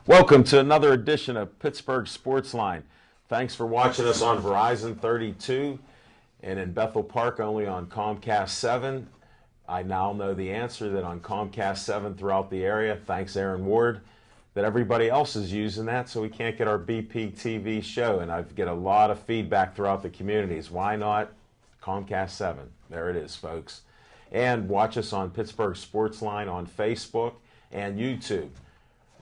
Welcome to another edition of Pittsburgh Sportsline. Thanks for watching us on Verizon 32 and in Bethel Park only on Comcast 7. I now know the answer that on Comcast 7 throughout the area, thanks Aaron Ward, that everybody else is using that, so we can't get our BPTV show. And I get a lot of feedback throughout the communities. Why not Comcast 7? There it is, folks. And watch us on Pittsburgh Sportsline on Facebook and YouTube.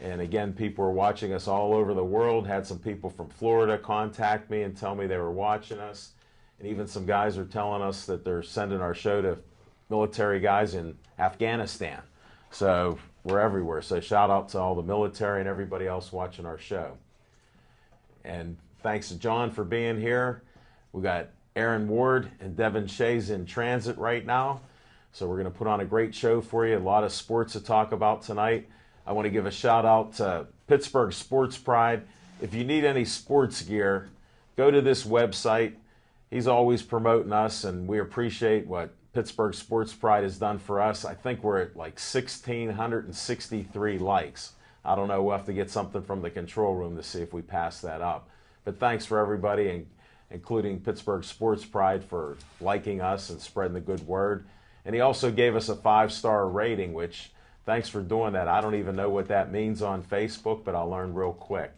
And again, people are watching us all over the world. Had some people from Florida contact me and tell me they were watching us. And even some guys are telling us that they're sending our show to military guys in Afghanistan. So we're everywhere. So shout out to all the military and everybody else watching our show. And thanks to John for being here. We got Aaron Ward and Devin Shays in transit right now. So we're going to put on a great show for you. A lot of sports to talk about tonight. I want to give a shout out to Pittsburgh Sports Pride. If you need any sports gear, go to this website. He's always promoting us, and we appreciate what Pittsburgh Sports Pride has done for us. I think we're at like 1,663 likes. I don't know, we'll have to get something from the control room to see if we pass that up. But thanks for everybody, including Pittsburgh Sports Pride, for liking us and spreading the good word. And he also gave us a 5-star rating, which thanks for doing that. I don't even know what that means on Facebook, but I'll learn real quick.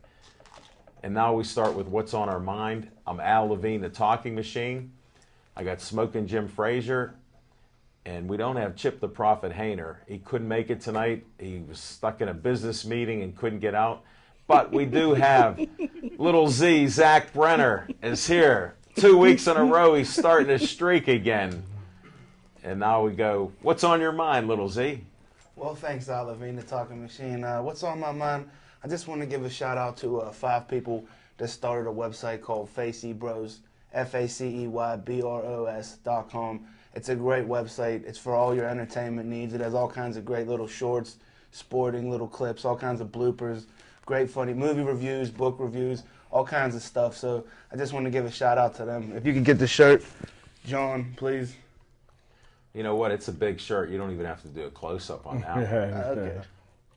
And now we start with what's on our mind. I'm Al Levine, the talking machine. I got Smoking Jim Frazier. And we don't have Chip the Prophet Hayner. He couldn't make it tonight. He was stuck in a business meeting and couldn't get out. But we do have Little Z, Zach Brenner, is here. 2 weeks in a row, he's starting his streak again. And now we go, what's on your mind, Little Z? Well, thanks, Al Levine, the talking machine. What's on my mind? I just want to give a shout out to 5 people that started a website called FaceyBros, FACEYBROS.com. It's a great website. It's for all your entertainment needs. It has all kinds of great little shorts, sporting little clips, all kinds of bloopers, great funny movie reviews, book reviews, all kinds of stuff. So I just want to give a shout out to them. If you could get the shirt, John, please. You know what? It's a big shirt. You don't even have to do a close-up on that one. Okay.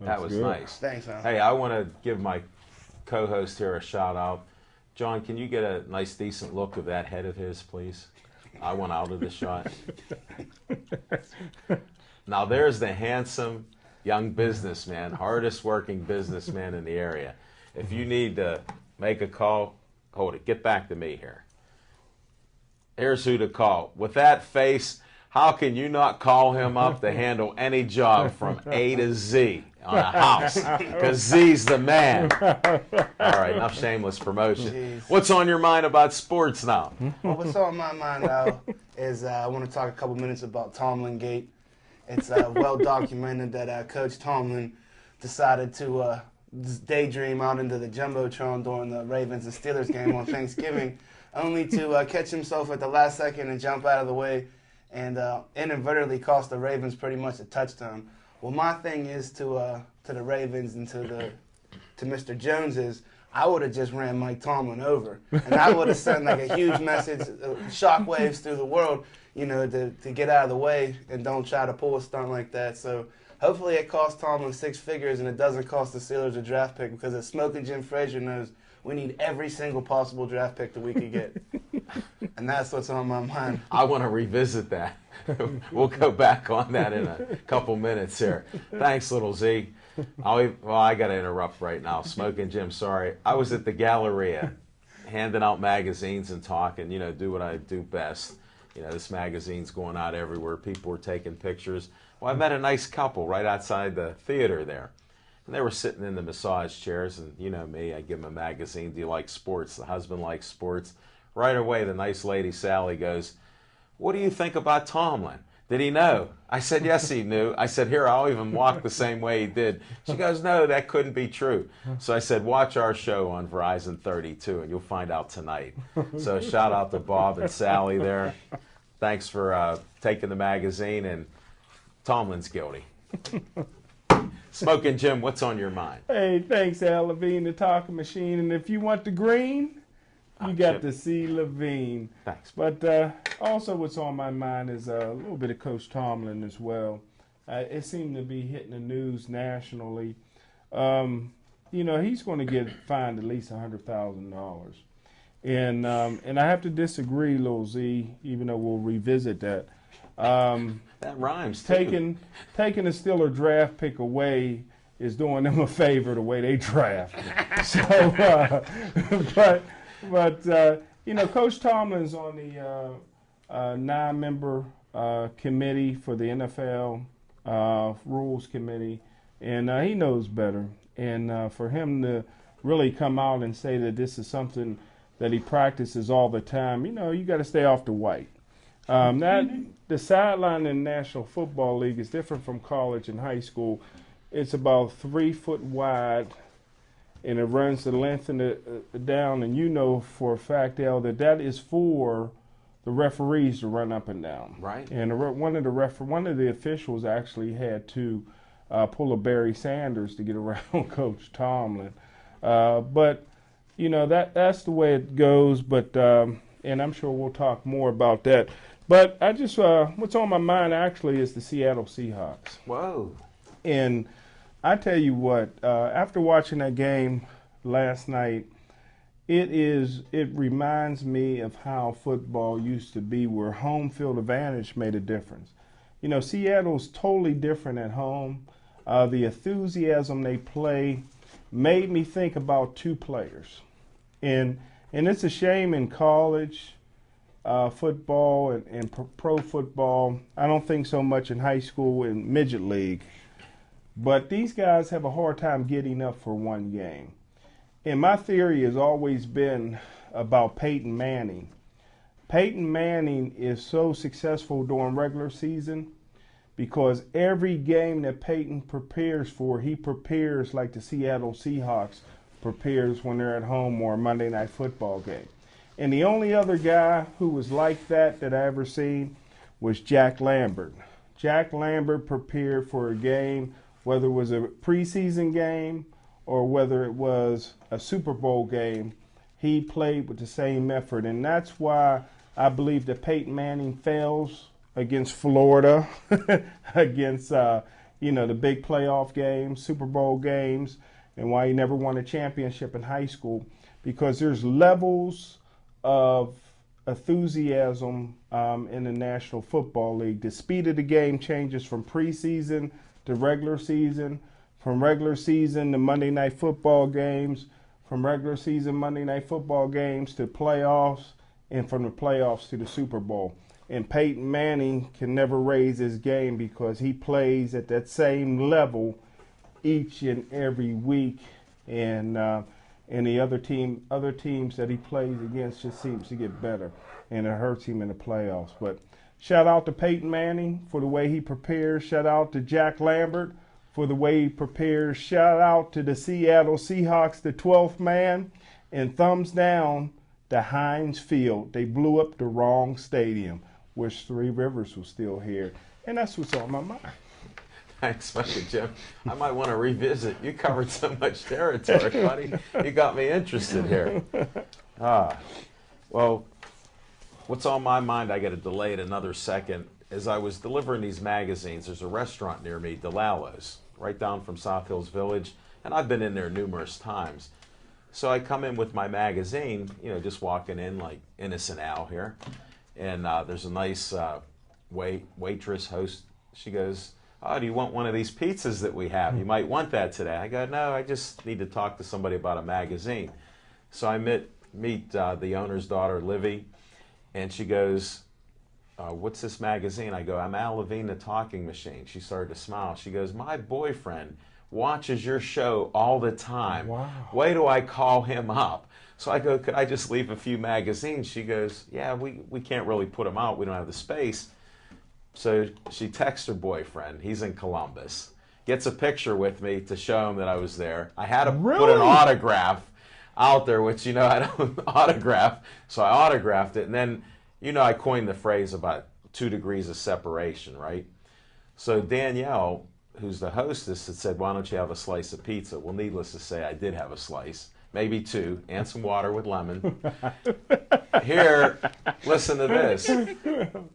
That was good. nice. Thanks, Al. Hey, I want to give my co-host here a shout-out. John, can you get a nice, decent look of that head of his, please? I want out of the shot. Now, there's the handsome young businessman, hardest-working businessman in the area. If you need to make a call, hold it. Get back to me here. Here's who to call. With that face, how can you not call him up to handle any job from A to Z on a house? Because Z's the man. All right, enough shameless promotion. Jeez. What's on your mind about sports now? Well, what's on my mind now is I want to talk a couple minutes about Tomlin Gate. It's well documented that Coach Tomlin decided to daydream out into the Jumbotron during the Ravens and Steelers game on Thanksgiving, only to catch himself at the last second and jump out of the way and inadvertently cost the Ravens pretty much a touchdown. Well, my thing is to the Ravens and to Mr. Jones is I would have just ran Mike Tomlin over, and I would have sent like a huge message, shockwaves through the world, you know, to get out of the way and don't try to pull a stunt like that. So hopefully it costs Tomlin 6 figures and it doesn't cost the Steelers a draft pick, because as Smoking Jim Frazier knows, we need every single possible draft pick that we could get. And that's what's on my mind. I want to revisit that. We'll go back on that in a couple minutes here. Thanks, Little Z. I got to interrupt right now. Smoking Jim, sorry. I was at the Galleria handing out magazines and talking, you know, do what I do best. You know, this magazine's going out everywhere. People were taking pictures. Well, I met a nice couple right outside the theater there. And they were sitting in the massage chairs, and you know me, I give them a magazine. Do you like sports? The husband likes sports. Right away, the nice lady, Sally, goes, "What do you think about Tomlin? Did he know?" I said, "Yes, he knew." I said, "Here, I'll even walk the same way he did." She goes, "No, that couldn't be true." So I said, "Watch our show on Verizon 32, and you'll find out tonight." So shout out to Bob and Sally there. Thanks for taking the magazine, and Tomlin's guilty. Smoking Jim, what's on your mind? Hey, thanks, Al Levine, the talking machine. And if you want the green, you got Chip. to see Levine. Thanks. But also what's on my mind is a little bit of Coach Tomlin as well. It seemed to be hitting the news nationally. he's going to get fined at least $100,000. And I have to disagree, Lil Z, even though we'll revisit that. That rhymes too. Taking a Steeler draft pick away is doing them a favor the way they draft. So, but Coach Tomlin's on the 9-member committee for the NFL rules committee, and he knows better. And for him to really come out and say that this is something that he practices all the time, you got to stay off the white. The sideline in the National Football League is different from college and high school. It's about 3 foot wide, and it runs the length and down. And for a fact, Al, that is for the referees to run up and down. Right. And one of the officials actually had to pull a Barry Sanders to get around Coach Tomlin. But that's the way it goes. But and I'm sure we'll talk more about that. But I just what's on my mind actually is the Seattle Seahawks. Whoa. And I tell you what, after watching that game last night, it reminds me of how football used to be, where home field advantage made a difference. Seattle's totally different at home. The enthusiasm they play made me think about 2 players. And it's a shame in college football and pro football. I don't think so much in high school and midget league. But these guys have a hard time getting up for one game. And my theory has always been about Peyton Manning. Peyton Manning is so successful during regular season because every game that Peyton prepares for, he prepares like the Seattle Seahawks prepares when they're at home or a Monday Night Football game. And the only other guy who was like that I ever seen was Jack Lambert. Jack Lambert prepared for a game, whether it was a preseason game or whether it was a Super Bowl game, he played with the same effort. And that's why I believe that Peyton Manning fails against Florida, against, the big playoff games, Super Bowl games, and why he never won a championship in high school, because there's levels of enthusiasm in the National Football League. The speed of the game changes from preseason to regular season, from regular season to Monday Night Football games, from regular season Monday Night Football games to playoffs, and from the playoffs to the Super Bowl. And Peyton Manning can never raise his game because he plays at that same level each and every week, and the other teams that he plays against just seems to get better, and it hurts him in the playoffs. But shout out to Peyton Manning for the way he prepares. Shout out to Jack Lambert for the way he prepares. Shout out to the Seattle Seahawks, the 12th man. And thumbs down to Heinz Field. They blew up the wrong stadium. Wish Three Rivers was still here. And that's what's on my mind. Thanks, buddy, Jim. I might want to revisit. You covered so much territory, buddy. You got me interested here. Well, what's on my mind, I got to delay it another second. As I was delivering these magazines, there's a restaurant near me, DeLallo's, right down from South Hills Village, and I've been in there numerous times. So I come in with my magazine, just walking in like innocent Al here, and there's a nice waitress host. She goes, "Oh, do you want one of these pizzas that we have? You might want that today." I go, "No, I just need to talk to somebody about a magazine." So I meet the owner's daughter, Livy, and she goes, "What's this magazine?" I go, "I'm Al Levine, the Talking Machine." She started to smile. She goes, "My boyfriend watches your show all the time. Wow. Wait till I call him up." So I go, "Could I just leave a few magazines?" She goes, "Yeah, we can't really put them out. We don't have the space." So she texts her boyfriend. He's in Columbus. Gets a picture with me to show him that I was there. I had to put an autograph out there, which, I don't autograph. So I autographed it. And then, I coined the phrase about 2 degrees of separation, right? So Danielle, who's the hostess, had said, "Why don't you have a slice of pizza?" Well, needless to say, I did have a slice, maybe 2, and some water with lemon. Here, listen to this.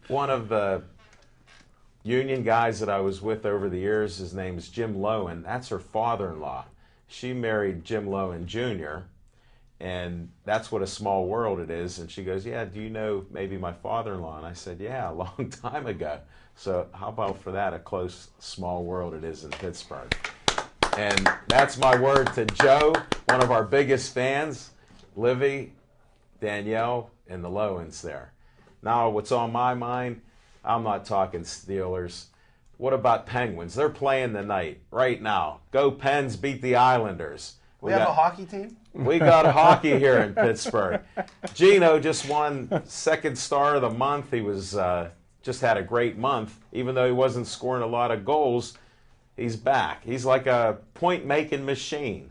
One of the union guys that I was with over the years, his name is Jim Lowen. That's her father-in-law. she married Jim Lohan Jr., and that's what a small world it is. And she goes, yeah, do you know maybe my father-in-law? And I said, yeah, a long time ago. So how about for that, a close, small world it is in Pittsburgh. And that's my word to Joe, one of our biggest fans, Livy, Danielle, and the Lohans there. Now, what's on my mind, I'm not talking Steelers. What about Penguins? They're playing tonight, right now. Go Pens, beat the Islanders. We have a hockey team? We got hockey here in Pittsburgh. Gino just won second star of the month. He was just had a great month. Even though he wasn't scoring a lot of goals, he's back. He's like a point-making machine.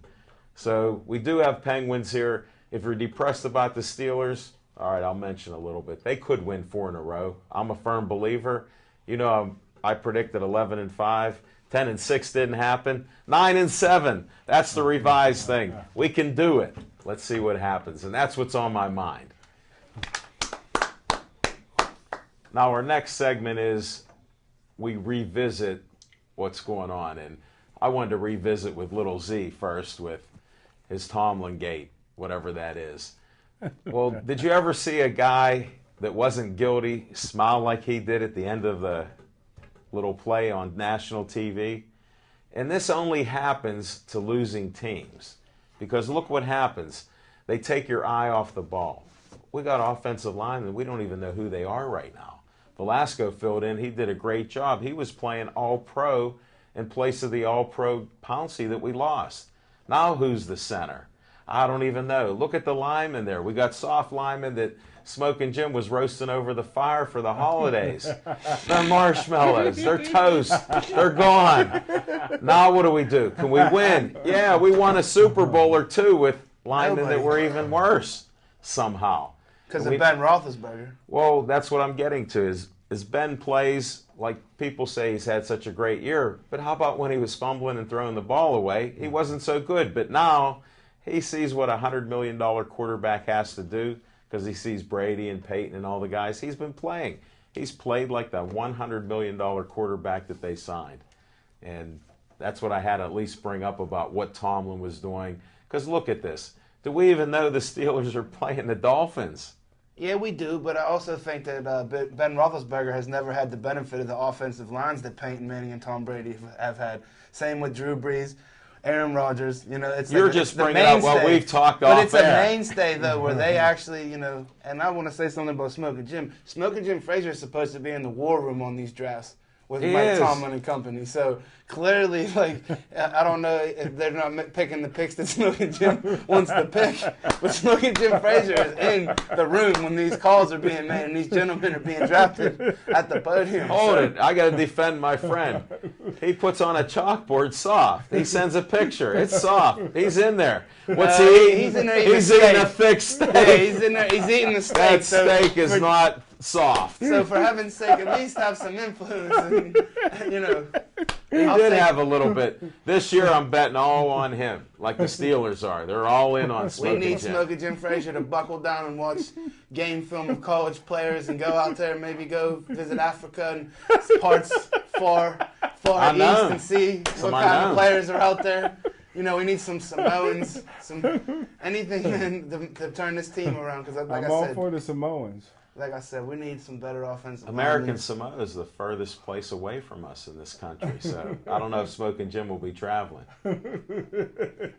So we do have Penguins here. If you're depressed about the Steelers, all right, I'll mention a little bit. They could win 4 in a row. I'm a firm believer. You know, I predicted 11-5. 10-6 didn't happen. 9-7. That's the revised thing. We can do it. Let's see what happens. And that's what's on my mind. Now, our next segment is we revisit what's going on. And I wanted to revisit with Little Z first with his Tomlin gate, whatever that is. Well, did you ever see a guy that wasn't guilty smile like he did at the end of the little play on national TV? And this only happens to losing teams. Because look what happens. They take your eye off the ball. We got offensive linemen, we don't even know who they are right now. Velasco filled in. He did a great job. He was playing all-pro in place of the all-pro Pouncey that we lost. Now who's the center? I don't even know. Look at the linemen there. We got soft linemen that Smoking Jim was roasting over the fire for the holidays. They're marshmallows. They're toast. They're gone. Now what do? Can we win? Yeah, we won a Super Bowl or two with linemen that were even worse somehow. Because of Ben Roethlisberger. Well, that's what I'm getting to is Ben plays like people say he's had such a great year. But how about when he was fumbling and throwing the ball away? He wasn't so good. But now he sees what a $100 million quarterback has to do because he sees Brady and Peyton and all the guys he's been playing. He's played like the $100 million quarterback that they signed. And that's what I had to at least bring up about what Tomlin was doing. Because look at this. Do we even know the Steelers are playing the Dolphins? Yeah, we do, but I also think that Ben Roethlisberger has never had the benefit of the offensive lines that Peyton Manning and Tom Brady have had. Same with Drew Brees, Aaron Rodgers. You know, it's you're like, just it's bringing up what we've talked off But it's air. a mainstay though, where they actually, you know. And I want to say something about Smoking Jim. Smoking Jim Frazier is supposed to be in the war room on these drafts with Mike Tomlin and company. So clearly, like, I don't know if they're not picking the picks that Smoking Jim wants to pick, but Smoking Jim Frazier is in the room when these calls are being made and these gentlemen are being drafted at the podium. Hold it. I got to defend my friend. He puts on a chalkboard soft. He sends a picture. It's soft. He's in there. What's he eating? He's in there eating He's eating a thick steak. Yeah, he's in there. He's eating the steak. That steak is not soft. So for heaven's sake, at least have some influence. And, you know, he did have a little bit. This year, I'm betting all on him, like the Steelers are. They're all in on Smoking We need Jim. Smoking Jim Frazier to buckle down and watch game film of college players and go out there and maybe go visit Africa and parts far east and see what kind of players are out there. You know, we need some Samoans, anything to turn this team around. Because I'm all for the Samoans. Like I said, we need some better offensive American linemen. Samoa is the furthest place away from us in this country, so I don't know if Smoking Jim will be traveling.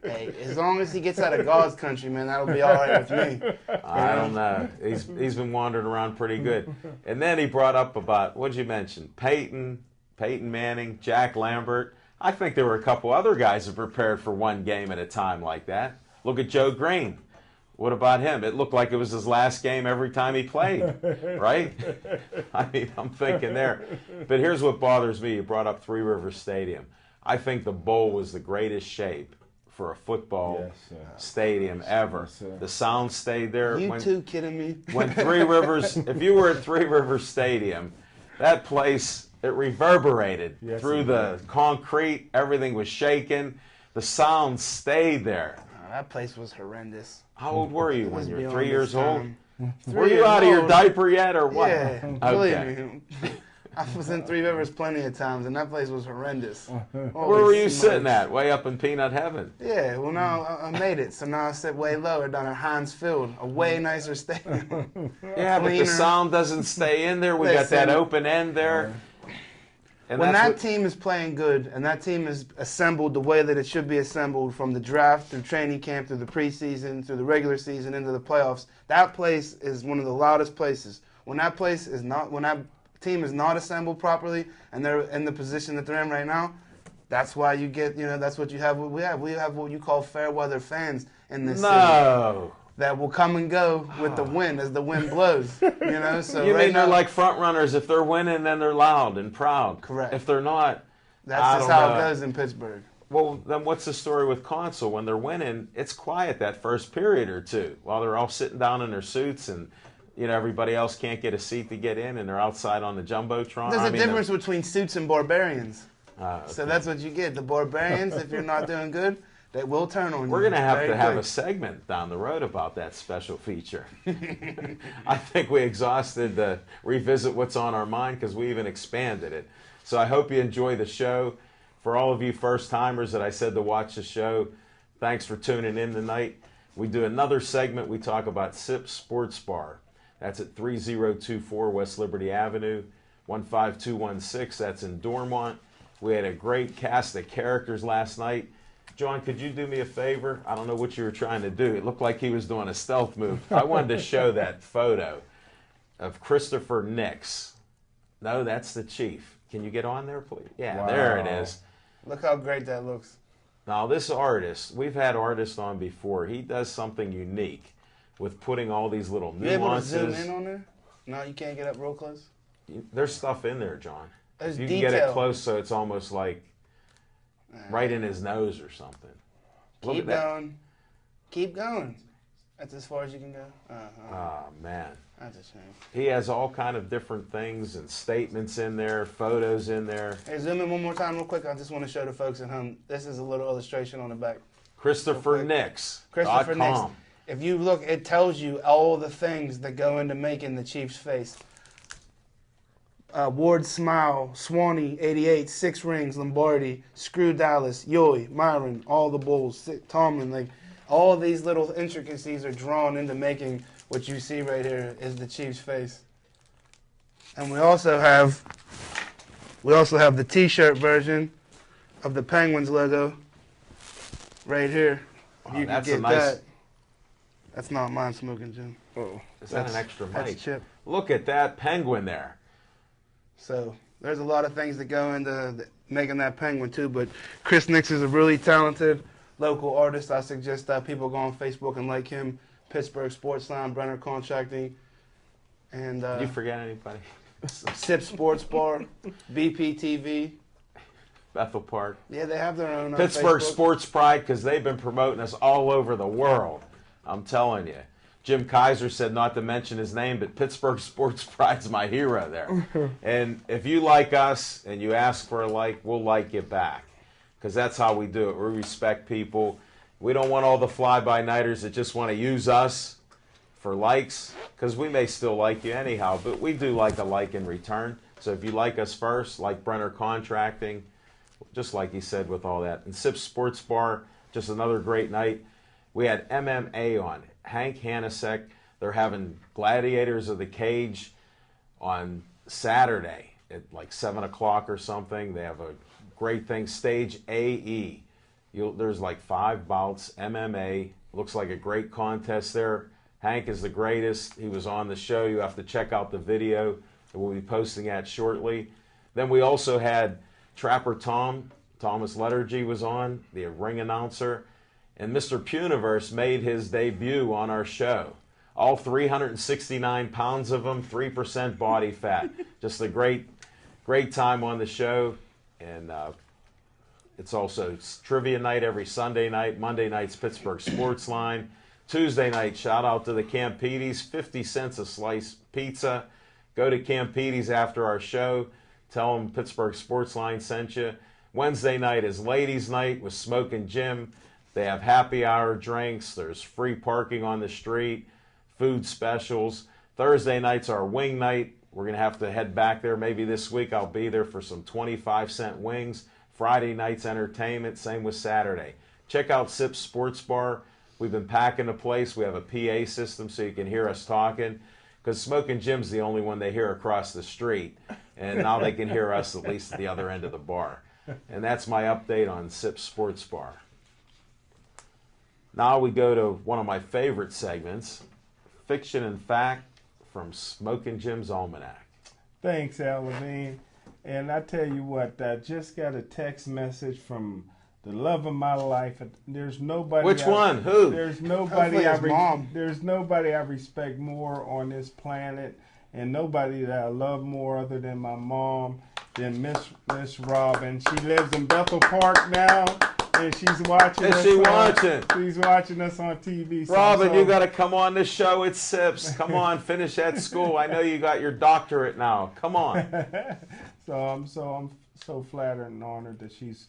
Hey, as long as he gets out of God's country, man, that'll be all right with me. I don't know. He's been wandering around pretty good. And then he brought up about, what did you mention? Peyton Manning, Jack Lambert. I think there were a couple other guys that prepared for one game at a time like that. Look at Joe Green. What about him? It looked like it was his last game every time he played, right? I mean, I'm thinking there. But here's what bothers me. You brought up Three Rivers Stadium. I think the bowl was the greatest shape for a football stadium ever. Yes, the sound stayed there. You too kidding me? When Three Rivers, if you were at Three Rivers Stadium, that place, it reverberated through the concrete. Everything was shaking. The sound stayed there. That place was horrendous. How old were you when you were 3 years old? 3 Were you years out of your old. diaper yet or what? Yeah, Okay. believe me. I was in Three Rivers plenty of times, and that place was horrendous. Where were you sitting at? Way up in peanut heaven. Yeah, well, now I made it, so now I sit way lower down at Heinz Field, a way nicer stadium. Yeah, but the Cleaner. sound doesn't stay in there. We got Listen. that open end there. And When that's that what- team is playing good and that team is assembled the way that it should be assembled from the draft through training camp, through the preseason, through the regular season, into the playoffs, that place is one of the loudest places. When that team is not assembled properly and they're in the position that they're in right now, that's why you get, that's what you have. We have what you call fair weather fans in this city No. that will come and go with the wind as the wind blows. So You right mean now, they're like front runners? If they're winning, then they're loud and proud. Correct. If they're not, I that's just don't how know. it goes in Pittsburgh. Well, then what's the story with Consul? When they're winning, it's quiet that first period or two while they're all sitting down in their suits and everybody else can't get a seat to get in and they're outside on the Jumbotron. There's I a mean, difference between suits and barbarians. okay. So that's what you get. The barbarians, if you're not doing good, they will turn on you. We're going to have very to have quick. a segment down the road about that special feature. I think we exhausted the revisit what's on our mind because we even expanded it. So I hope you enjoy the show. For all of you first-timers that I said to watch the show, thanks for tuning in tonight. We do another segment. We talk about SIP Sports Bar. That's at 3024 West Liberty Avenue, 15216. That's in Dormont. We had a great cast of characters last night. John, could you do me a favor? I don't know what you were trying to do. It looked like he was doing a stealth move. I wanted to show that photo of Christopher Nix. No, that's the chief. Can you get on there, please? Yeah, Wow. there it is. Look how great that looks. Now, this artist, we've had artists on before. He does something unique with putting all these little You able to zoom nuances. in on there? No, you can't get up real close. There's stuff in there, John. There's You can detail. get it close so it's almost like right in his nose or something. Look Keep at that. going. Keep going. That's as far as you can go. Oh, man. That's a shame. He has all kind of different things and statements in there, photos in there. Hey, zoom in one more time real quick. I just want to show the folks at home. This is a little illustration on the back. Christopher quick. Nix. Christopher Nix. .com. If you look, it tells you all the things that go into making the Chiefs' face. Ward Smile, Swanee, 88, 6 rings, Lombardi, Screw Dallas, Yoy, Myron, all the Bulls, Tomlin, like all these little intricacies are drawn into making what you see right here is the Chiefs' face. And we also have the T-shirt version of the Penguins logo right here. Wow, You can that's a get nice- that. That's not mine smoking, Jim. Oh, Is that an extra That's mic? Chip. Look at that penguin there. So there's a lot of things that go into making that penguin too. But Chris Nix is a really talented local artist. I suggest that people go on Facebook and like him. Pittsburgh Sportsline, Brenner Contracting, and Did you forget anybody? SIP Sports Bar, BPTV. Bethel Park. Yeah, they have their own. On Pittsburgh Facebook. Sports Pride, because they've been promoting us all over the world. I'm telling you. Jim Kaiser said not to mention his name, but Pittsburgh Sports Pride's my hero there. And if you like us and you ask for a like, we'll like you back. Because that's how we do it. We respect people. We don't want all the fly-by-nighters that just want to use us for likes, because we may still like you anyhow, but we do like a like in return. So if you like us first, like Brenner Contracting, just like he said with all that. And SIP Sports Bar, just another great night. We had MMA on. Hank Hanasek. They're having Gladiators of the Cage on Saturday at like 7 o'clock or something. They have a great thing. Stage AE. There's like 5 bouts. MMA. Looks like a great contest there. Hank is the greatest. He was on the show. You have to check out the video that we'll be posting at shortly. Then we also had Trapper Tom. Thomas Lettergy was on, the ring announcer. And Mr. Puniverse made his debut on our show. All 369 pounds of him, 3% body fat. Just a great time on the show. And it's also trivia night every Sunday night. Monday night's Pittsburgh Sports Line. Tuesday night, shout out to the Campides, 50 cents a slice pizza. Go to Campides after our show. Tell them Pittsburgh Sports Line sent you. Wednesday night is Ladies Night with Smokin' Jim. They have happy hour drinks. There's free parking on the street, food specials. Thursday night's our wing night We're going to have to head back there maybe this week. I'll be there for some 25-cent wings. Friday night's entertainment, same with Saturday. Check out Sips Sports Bar. We've been packing the place. We have a PA system so you can hear us talking, because Smoking Jim's the only one they hear across the street, and now they can hear us at least at the other end of the bar. And that's my update on Sips Sports Bar. Now we go to one of my favorite segments, Fiction and Fact from Smoking Jim's Almanac. Thanks, Al Levine. And I tell you what, I just got a text message from the love of my life. There's nobody. Which one? Who? There's nobody. Mom. There's nobody I respect more on this planet, and nobody that I love more other than my mom, than Miss Robin. She lives in Bethel Park now, and she's watching. Is she watching? She's watching us on TV. Robin, you got to come on this show. It's Sips. Come on, finish that school. I know you got your doctorate now. Come on. So I'm so flattered and honored that she's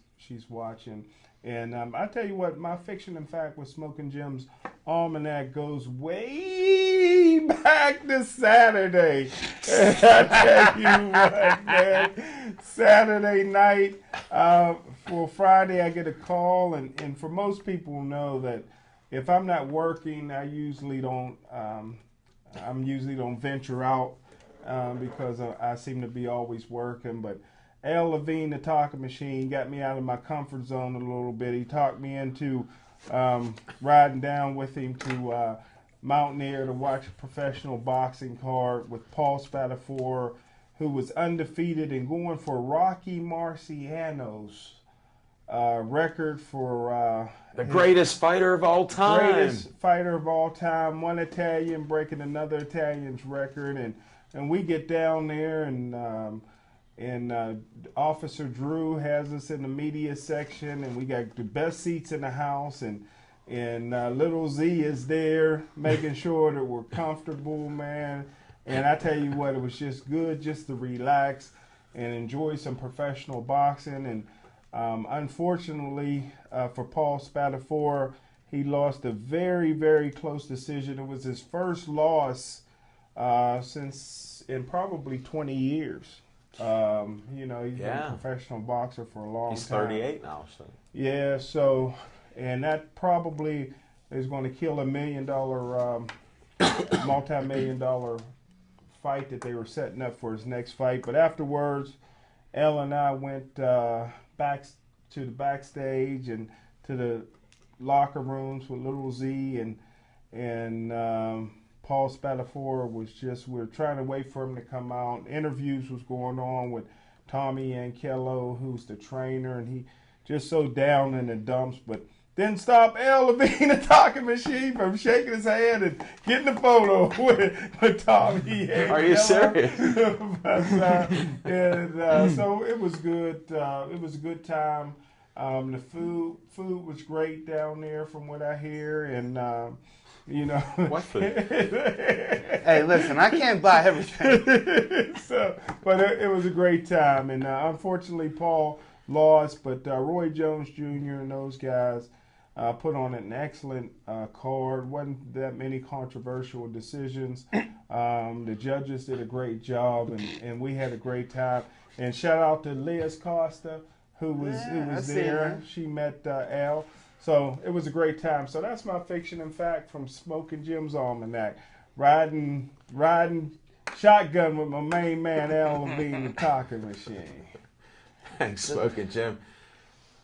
watching. And I tell you what, my Fiction and Fact with Smoking Jim's Almanac goes way back to Saturday. And I tell you what, man, Saturday night, for Friday I get a call, and for most people know that if I'm not working, I usually don't venture out because I seem to be always working. But Al Levine, the talking machine, got me out of my comfort zone a little bit. He talked me into riding down with him to Mountain Air to watch a professional boxing card with Paul Spadafore, who was undefeated and going for Rocky Marciano's record for the greatest fighter of all time. Greatest fighter of all time. One Italian breaking another Italian's record, and we get down there, and Officer Drew has us in the media section, and we got the best seats in the house, and Little Z is there making sure that we're comfortable, man. And I tell you what, it was just good just to relax and enjoy some professional boxing. And unfortunately for Paul Spadafore, he lost a very, very close decision. It was his first loss since in probably 20 years. He's been a professional boxer for a long time. He's 38 now. So. Yeah, and that probably is going to kill $1 million, multi-million-dollar fight that they were setting up for his next fight. But afterwards, Elle and I went back to the backstage and to the locker rooms with Little Z, and Paul Spadafore we were trying to wait for him to come out. Interviews was going on with Tommy Ankello, who's the trainer, and he just so down in the dumps, but didn't stop Al Levine, the talking machine, from shaking his hand and getting a photo with Tommy. Are you serious? So it was good. It was a good time. The food was great down there, from what I hear, and What food? Hey, listen, I can't buy everything. But it was a great time, and unfortunately Paul lost, but Roy Jones Jr. and those guys put on an excellent card. Wasn't that many controversial decisions. The judges did a great job, and we had a great time. And shout out to Liz Costa, who was there. She met Al. So it was a great time. So that's my Fiction and Fact from Smoking Jim's Almanac. Riding shotgun with my main man, Al Levine, the talking machine. Thanks, Smoking Jim.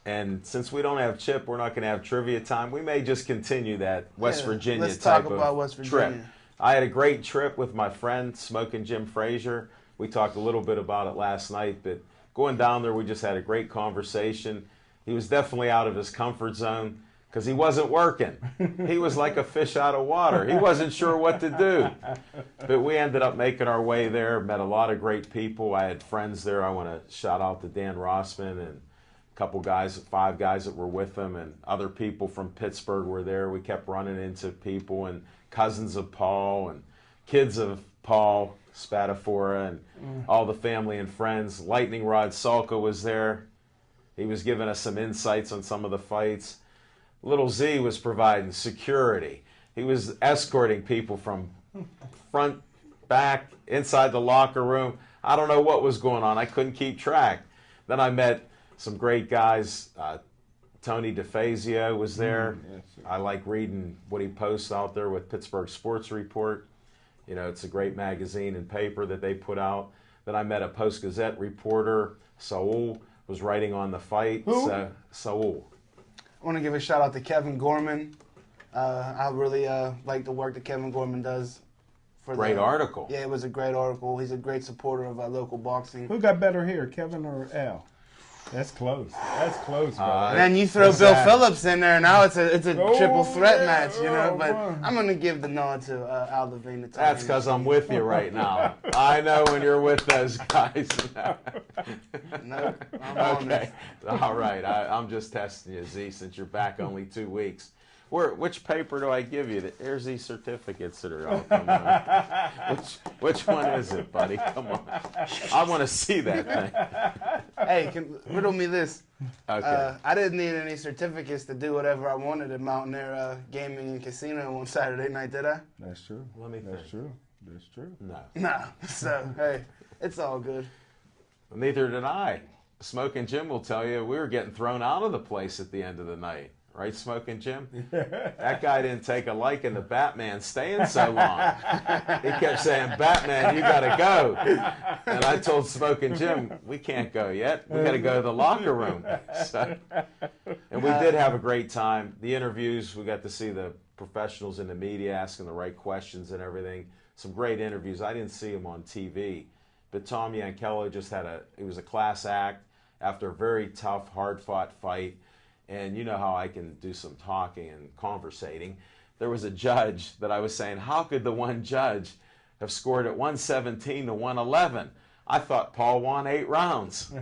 And since we don't have Chip, we're not going to have trivia time. We may just continue that West Virginia let's type talk about of West Virginia. trip. I had a great trip with my friend, Smoking Jim Frazier. We talked a little bit about it last night, but going down there, we just had a great conversation. He was definitely out of his comfort zone because he wasn't working. He was like a fish out of water. He wasn't sure what to do. But we ended up making our way there, met a lot of great people. I had friends there. I want to shout out to Dan Rossman and a couple guys, 5 guys that were with him, and other people from Pittsburgh were there. We kept running into people and cousins of Paul and kids of Paul Spadafore and all the family and friends. Lightning Rod Salka was there. He was giving us some insights on some of the fights. Little Z was providing security. He was escorting people from front back, inside the locker room. I don't know what was going on. I couldn't keep track. Then I met some great guys. Tony DeFazio was there. Yes, I like reading what he posts out there with Pittsburgh Sports Report. You know, it's a great magazine and paper that they put out. Then I met a Post-Gazette reporter. Saul was writing on the fight. Who? Saul. I want to give a shout out to Kevin Gorman. I really like the work that Kevin Gorman does. Great article. Yeah, it was a great article. He's a great supporter of local boxing. Who got better here, Kevin or Al? That's close. That's close, brother. And then you throw What's Bill that? Phillips in there, now it's a triple threat yeah, match, you know. But boy. I'm gonna give the nod to Al Levine. That's because I'm with you right now. I know when you're with those guys. No, I'm on this. Okay. All right. I'm just testing you, Z, since you're back only 2 weeks. Which paper do I give you? There's these certificates that are all coming out. Which one is it, buddy? Come on. I want to see that thing. Hey, riddle me this. Okay. I didn't need any certificates to do whatever I wanted at Mountain Air Gaming and Casino on Saturday night, did I? That's true. Let me That's think. true. That's true. No. Nah. So, hey, it's all good. Neither did I. Smoking Jim will tell you we were getting thrown out of the place at the end of the night. Right, Smoking Jim? That guy didn't take a liking to Batman staying so long. He kept saying, Batman, you got to go. And I told Smoking Jim, we can't go yet. We got to go to the locker room. So, and we did have a great time. The interviews, we got to see the professionals in the media asking the right questions and everything. Some great interviews. I didn't see them on TV. But Tom Yankello just it was a class act after a very tough, hard-fought fight. And you know how I can do some talking and conversating. There was a judge that I was saying, how could the one judge have scored at 117 to 111? I thought Paul won 8 rounds.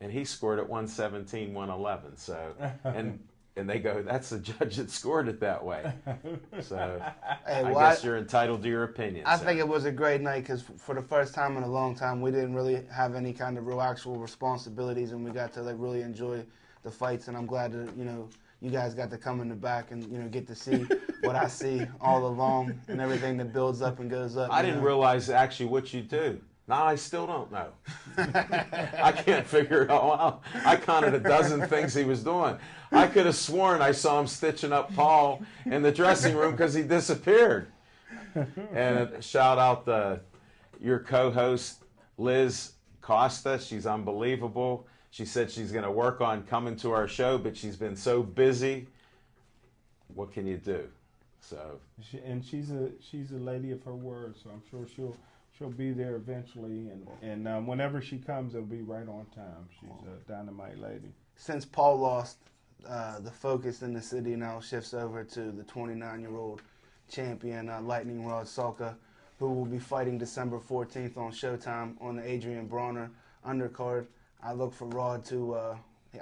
And he scored at 117, 111. So, and they go, that's the judge that scored it that way. So Hey, I well, guess you're entitled to your opinion. I so. think it was a great night because for the first time in a long time, we didn't really have any kind of real actual responsibilities, and we got to really enjoy the fights. And I'm glad that you guys got to come in the back and get to see what I see all along and everything that builds up and goes up. I didn't realize actually what you do. Now I still don't know. I can't figure it all out. I counted a dozen things he was doing. I could have sworn I saw him stitching up Paul in the dressing room because he disappeared. And shout out your co-host, Liz Costa. She's unbelievable. She said she's going to work on coming to our show, but she's been so busy. What can you do? So, She's a lady of her word, so I'm sure she'll be there eventually, and whenever she comes, it'll be right on time. She's a dynamite lady. Since Paul lost, the focus in the city now shifts over to the 29-year-old champion, Lightning Rod Salka, who will be fighting December 14th on Showtime on the Adrian Bronner undercard. I look for Rod to,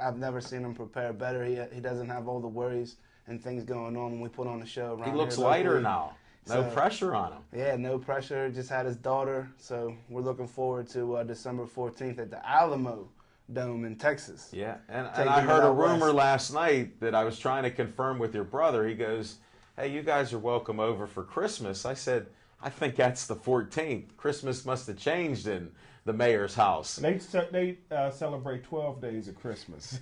I've never seen him prepare better. He doesn't have all the worries and things going on when we put on the show. He looks lighter now. No pressure on him. Yeah, no pressure. Just had his daughter. So we're looking forward to December 14th at the Alamo Dome in Texas. Yeah, and I heard a rumor last night that I was trying to confirm with your brother. He goes, hey, you guys are welcome over for Christmas. I said, I think that's the 14th. Christmas must have changed in the mayor's house. They celebrate 12 days of Christmas.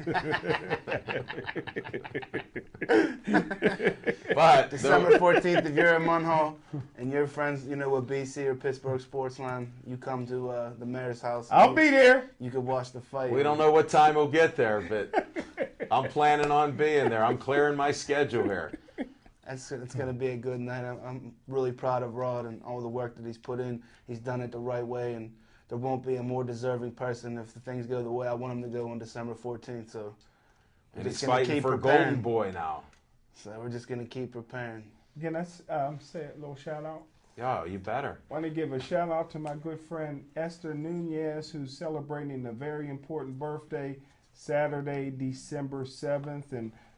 But December 14th, if you're in Munhall and your friends, with BC or Pittsburgh Sportsline, you come to the mayor's house. I'll be there. You could watch the fight. we don't know what time we'll get there, but I'm planning on being there. I'm clearing my schedule here. It's going to be a good night. I'm really proud of Rod and all the work that he's put in. He's done it the right way, and there won't be a more deserving person if the things go the way I want them to go on December 14th. So And he's fighting for Golden Boy now. So we're just going to keep preparing. Can I say a little shout out? Oh, you better. I want to give a shout out to my good friend Esther Nunez, who's celebrating a very important birthday Saturday, December 7th.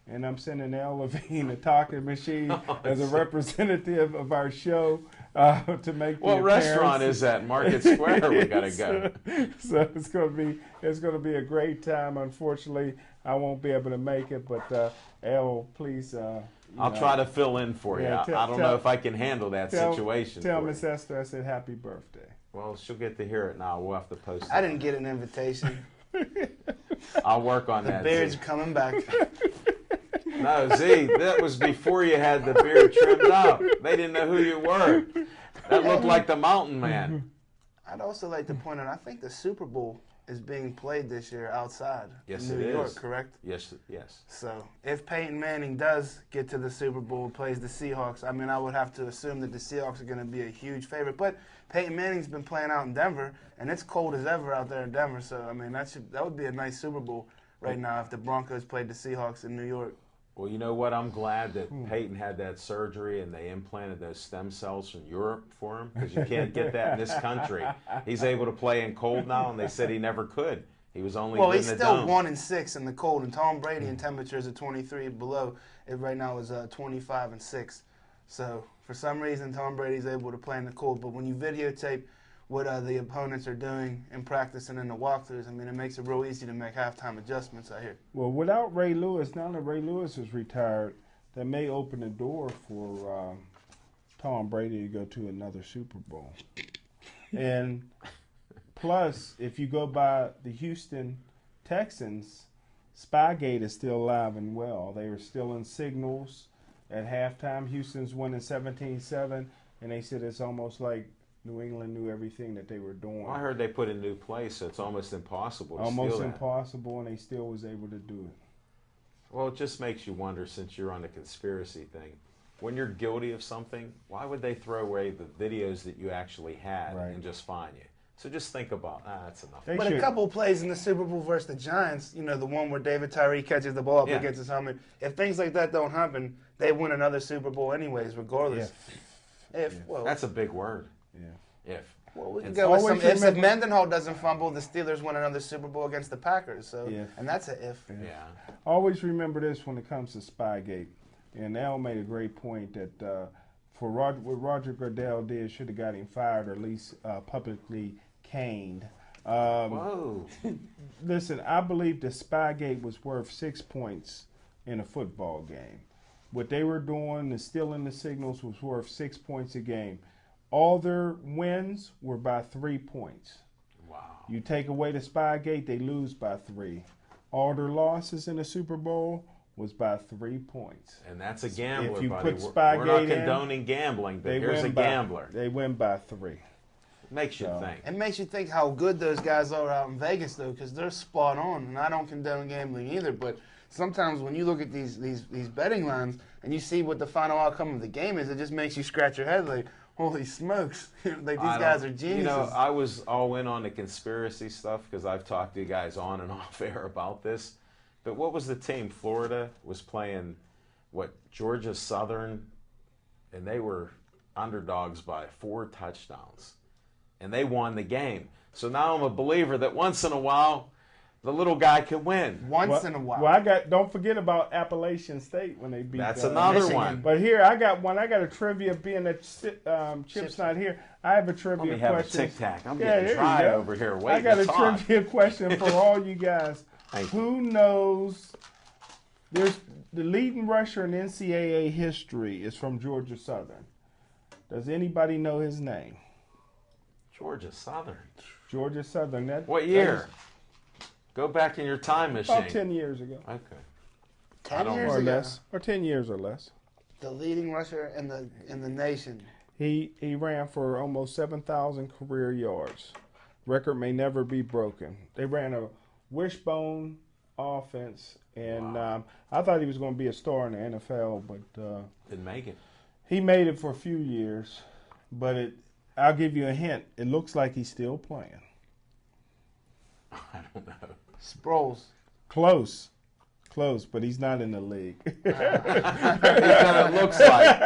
And I'm sending Elle Levine a talking machine as a representative of our show to make the What appearance. restaurant is that? Market Square. We gotta go. So it's gonna be a great time. Unfortunately, I won't be able to make it, but Al, please. I'll try to fill in for you. Yeah, I don't know if I can handle that situation. Tell for Miss you. Esther I said happy birthday. Well, she'll get to hear it now. We'll have to post it. I didn't get an invitation. I'll work on The that. beard's Z. coming back. No, Z, that was before you had the beard trimmed up. They didn't know who you were. That looked like the Mountain Man. I'd also like to point out, I think the Super Bowl is being played this year outside Yes, in New it York, is. correct? Yes, yes. So if Peyton Manning does get to the Super Bowl, plays the Seahawks, I mean, I would have to assume that the Seahawks are going to be a huge favorite. But Peyton Manning's been playing out in Denver, and it's cold as ever out there in Denver. So, I mean, that would be a nice Super Bowl right now if the Broncos played the Seahawks in New York. Well, you know what? I'm glad that Peyton had that surgery and they implanted those stem cells from Europe for him, because you can't get that in this country. He's able to play in cold now, and they said he never could. He was only Well, in he's the still dome. 1-6 in the cold, and Tom Brady in temperatures of 23 below. It right now is 25-6. So for some reason, Tom Brady's able to play in the cold. But when you videotape what the opponents are doing in practice and in the walkthroughs, I mean, it makes it real easy to make halftime adjustments out here. Well, without Ray Lewis, now that Ray Lewis is retired, that may open the door for Tom Brady to go to another Super Bowl. And plus, if you go by the Houston Texans, Spygate is still alive and well. They are still in signals at halftime. Houston's winning 17-7, and they said it's almost like New England knew everything that they were doing. Well, I heard they put a new play, so it's almost impossible to Almost steal that. impossible, and they still was able to do it. Well, it just makes you wonder, since you're on the conspiracy thing, when you're guilty of something, why would they throw away the videos that you actually had Right. and just fine you? So just think about, that's enough. They But should. a couple plays in the Super Bowl versus the Giants, you know, the one where David Tyree catches the ball up Yeah. against his helmet, if things like that don't happen, they win another Super Bowl anyways, regardless. Well, That's a big word. Yeah. If. well, we can It's go with some always ifs. If remember- Mendenhall doesn't fumble, the Steelers win another Super Bowl against the Packers. So, Yeah. and that's an if. Yeah. Always remember this when it comes to Spygate. And Al made a great point that for what Roger Goodell did should have got him fired or at least publicly caned. Whoa. Listen, I believe the Spygate was worth 6 points in a football game. What they were doing and stealing the signals was worth 6 points a game. All their wins were by 3 points. Wow. You take away the Spygate, they lose by 3. All their losses in the Super Bowl was by 3 points. And that's a gambler, If you buddy. put We're Spygate not in, condoning gambling, but here's a by, gambler. They win by 3. Makes you So- think. It makes you think how good those guys are out in Vegas, though, because they're spot on. And I don't condone gambling either, but sometimes when you look at these betting lines and you see what the final outcome of the game is, it just makes you scratch your head like, holy smokes, like these guys are geniuses. You know, I was all in on the conspiracy stuff because I've talked to you guys on and off air about this. But what was the team? Florida was playing, Georgia Southern, and they were underdogs by 4 touchdowns. And they won the game. So now I'm a believer that once in a while, the little guy can win. Once in a while. Well, don't forget about Appalachian State when they beat. That's another Michigan. one. But here I got one. I got a trivia. Being that Chip's not here, I have a trivia Let me have question. a Tic Tac. I'm Yeah, getting there you dry go. over here. I Waiting got to a talk. trivia question for all you guys. Thank you. Who knows? There's the leading rusher in NCAA history is from Georgia Southern. Does anybody know his name? Georgia Southern. Georgia Southern. What year? Go back in your time machine. About 10 years ago, Okay. 10 don't- years or ago, less, or 10 years or less. the leading rusher in the nation. He ran for almost 7,000 career yards. Record may never be broken. They ran a wishbone offense, and I thought he was going to be a star in the NFL, but Didn't make it. he made it for a few years. But I'll give you a hint. It looks like he's still playing. I don't know. Sproles. Close, but he's not in the league. He kind of looks like.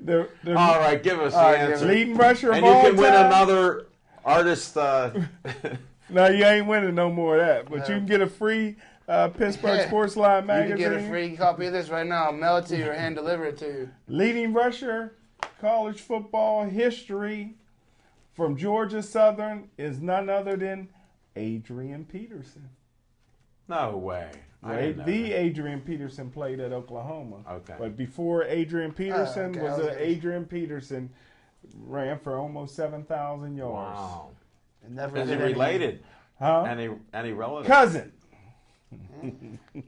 the All right, give us the right, answer. leading rusher of And you all can win time. another artist. No, you ain't winning no more of that. But you can get a free Pittsburgh Yeah. Sports Line You magazine. can get a free copy of this right now. I'll mail it to you or hand deliver it to you. Leading rusher, college football history from Georgia Southern is none other than Adrian Peterson. No way. I Right? didn't know The that. Adrian Peterson played at Oklahoma. Okay. But before Adrian Peterson okay. was I was a gonna- Adrian Peterson ran for almost 7,000 yards. Wow. It never Is he did anything. related? Huh? Any relative? Cousin.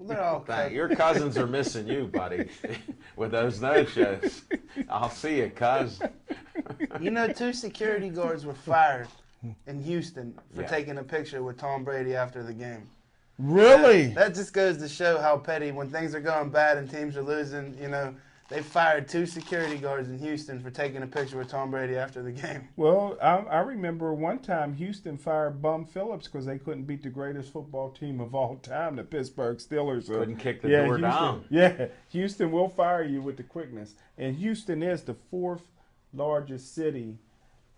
They're all Thank- Your cousins are missing you, buddy, with those no-shows. I'll see you, cuz. You know, 2 security guards were fired in Houston for Yeah. taking a picture with Tom Brady after the game. Really? That just goes to show how petty, when things are going bad and teams are losing, you know, they fired 2 security guards in Houston for taking a picture with Tom Brady after the game. Well, I remember one time Houston fired Bum Phillips because they couldn't beat the greatest football team of all time, the Pittsburgh Steelers. Couldn't kick the door Houston, down. Yeah, Houston will fire you with the quickness. And Houston is the 4th largest city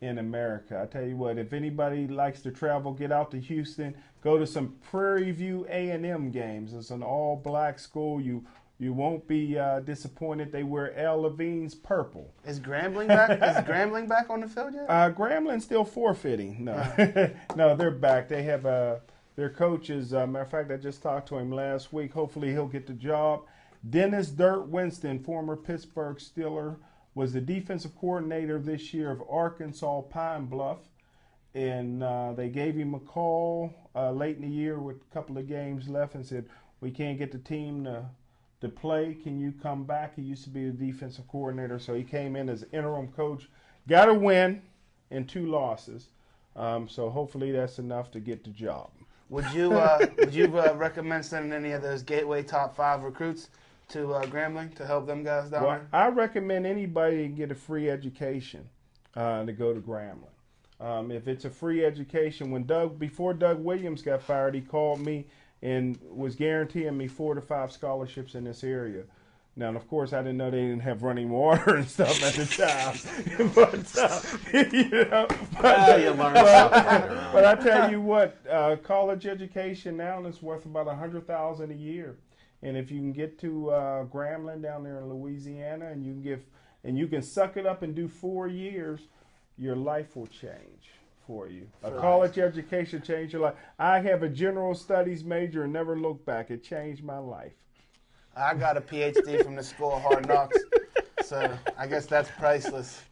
in America. I tell you what, if anybody likes to travel, get out to Houston, go to some Prairie View A&M games. It's an all-black school. You won't be disappointed. They wear Al Levine's purple. Is Grambling back? Is Grambling back on the field yet? Gramblin's still forfeiting. No, no, they're back. They have their coaches. Matter of fact, I just talked to him last week. Hopefully, he'll get the job. Dennis Dirt Winston, former Pittsburgh Steeler, was the defensive coordinator this year of Arkansas Pine Bluff, and they gave him a call late in the year with a couple of games left and said, "We can't get the team to play. Can you come back?" He used to be the defensive coordinator, so he came in as interim coach. Got a win and 2 losses, so hopefully that's enough to get the job. Would you recommend sending any of those Gateway top 5 recruits to Grambling to help them guys down Well, there? I recommend anybody can get a free education to go to Grambling. If it's a free education, before Doug Williams got fired, he called me and was guaranteeing me 4 to 5 scholarships in this area. Now, of course, I didn't know they didn't have running water and stuff at the time. But, you know, You learn something later on. but I tell you what, college education now is worth about $100,000 a year. And if you can get to Grambling down there in Louisiana, and you can suck it up and do 4 years, your life will change for you. A college education changed your life. I have a general studies major and never looked back. It changed my life. I got a PhD from the School of Hard Knocks, so I guess that's priceless.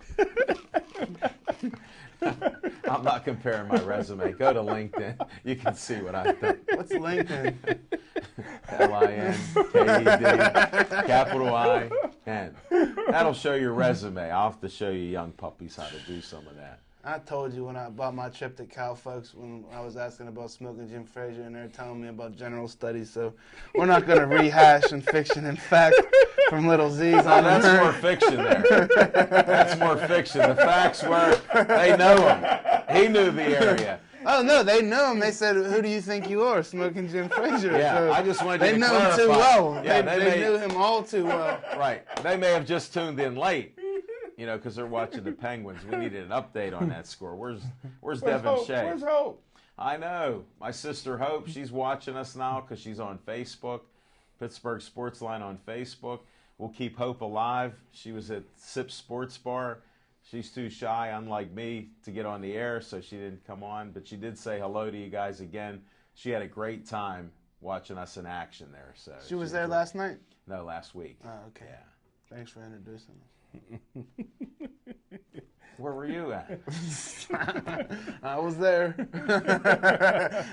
I'm not comparing my resume. Go to LinkedIn. You can see what I've done. What's LinkedIn? LINKED, capital I-N. That'll show your resume. I'll have to show you young puppies how to do some of that. I told you when I bought my trip to Cal, folks, when I was asking about smoking Jim Frazier, and they're telling me about general studies. So we're not going to rehash in fiction and fact from Little Z's Oh, on that's the more fiction there. That's more fiction. The facts were they know him. He knew the area. Oh no, they know him. They said, "Who do you think you are, smoking Jim Frazier?" Yeah, So I just wanted they you to knew clarify. him too well. Yeah, they knew him all too well. Right. They may have just tuned in late, you know, because they're watching the Penguins. We needed an update on that score. Where's Devin Hope? Shea? Where's Hope? I know. My sister Hope, she's watching us now because she's on Facebook, Pittsburgh Sportsline on Facebook. We'll keep Hope alive. She was at Sip Sports Bar. She's too shy, unlike me, to get on the air, so she didn't come on. But she did say hello to you guys again. She had a great time watching us in action there. So She was there enjoyed- last night. No, last week. Oh, okay. Yeah. Thanks for introducing us. Where were you at? I was there.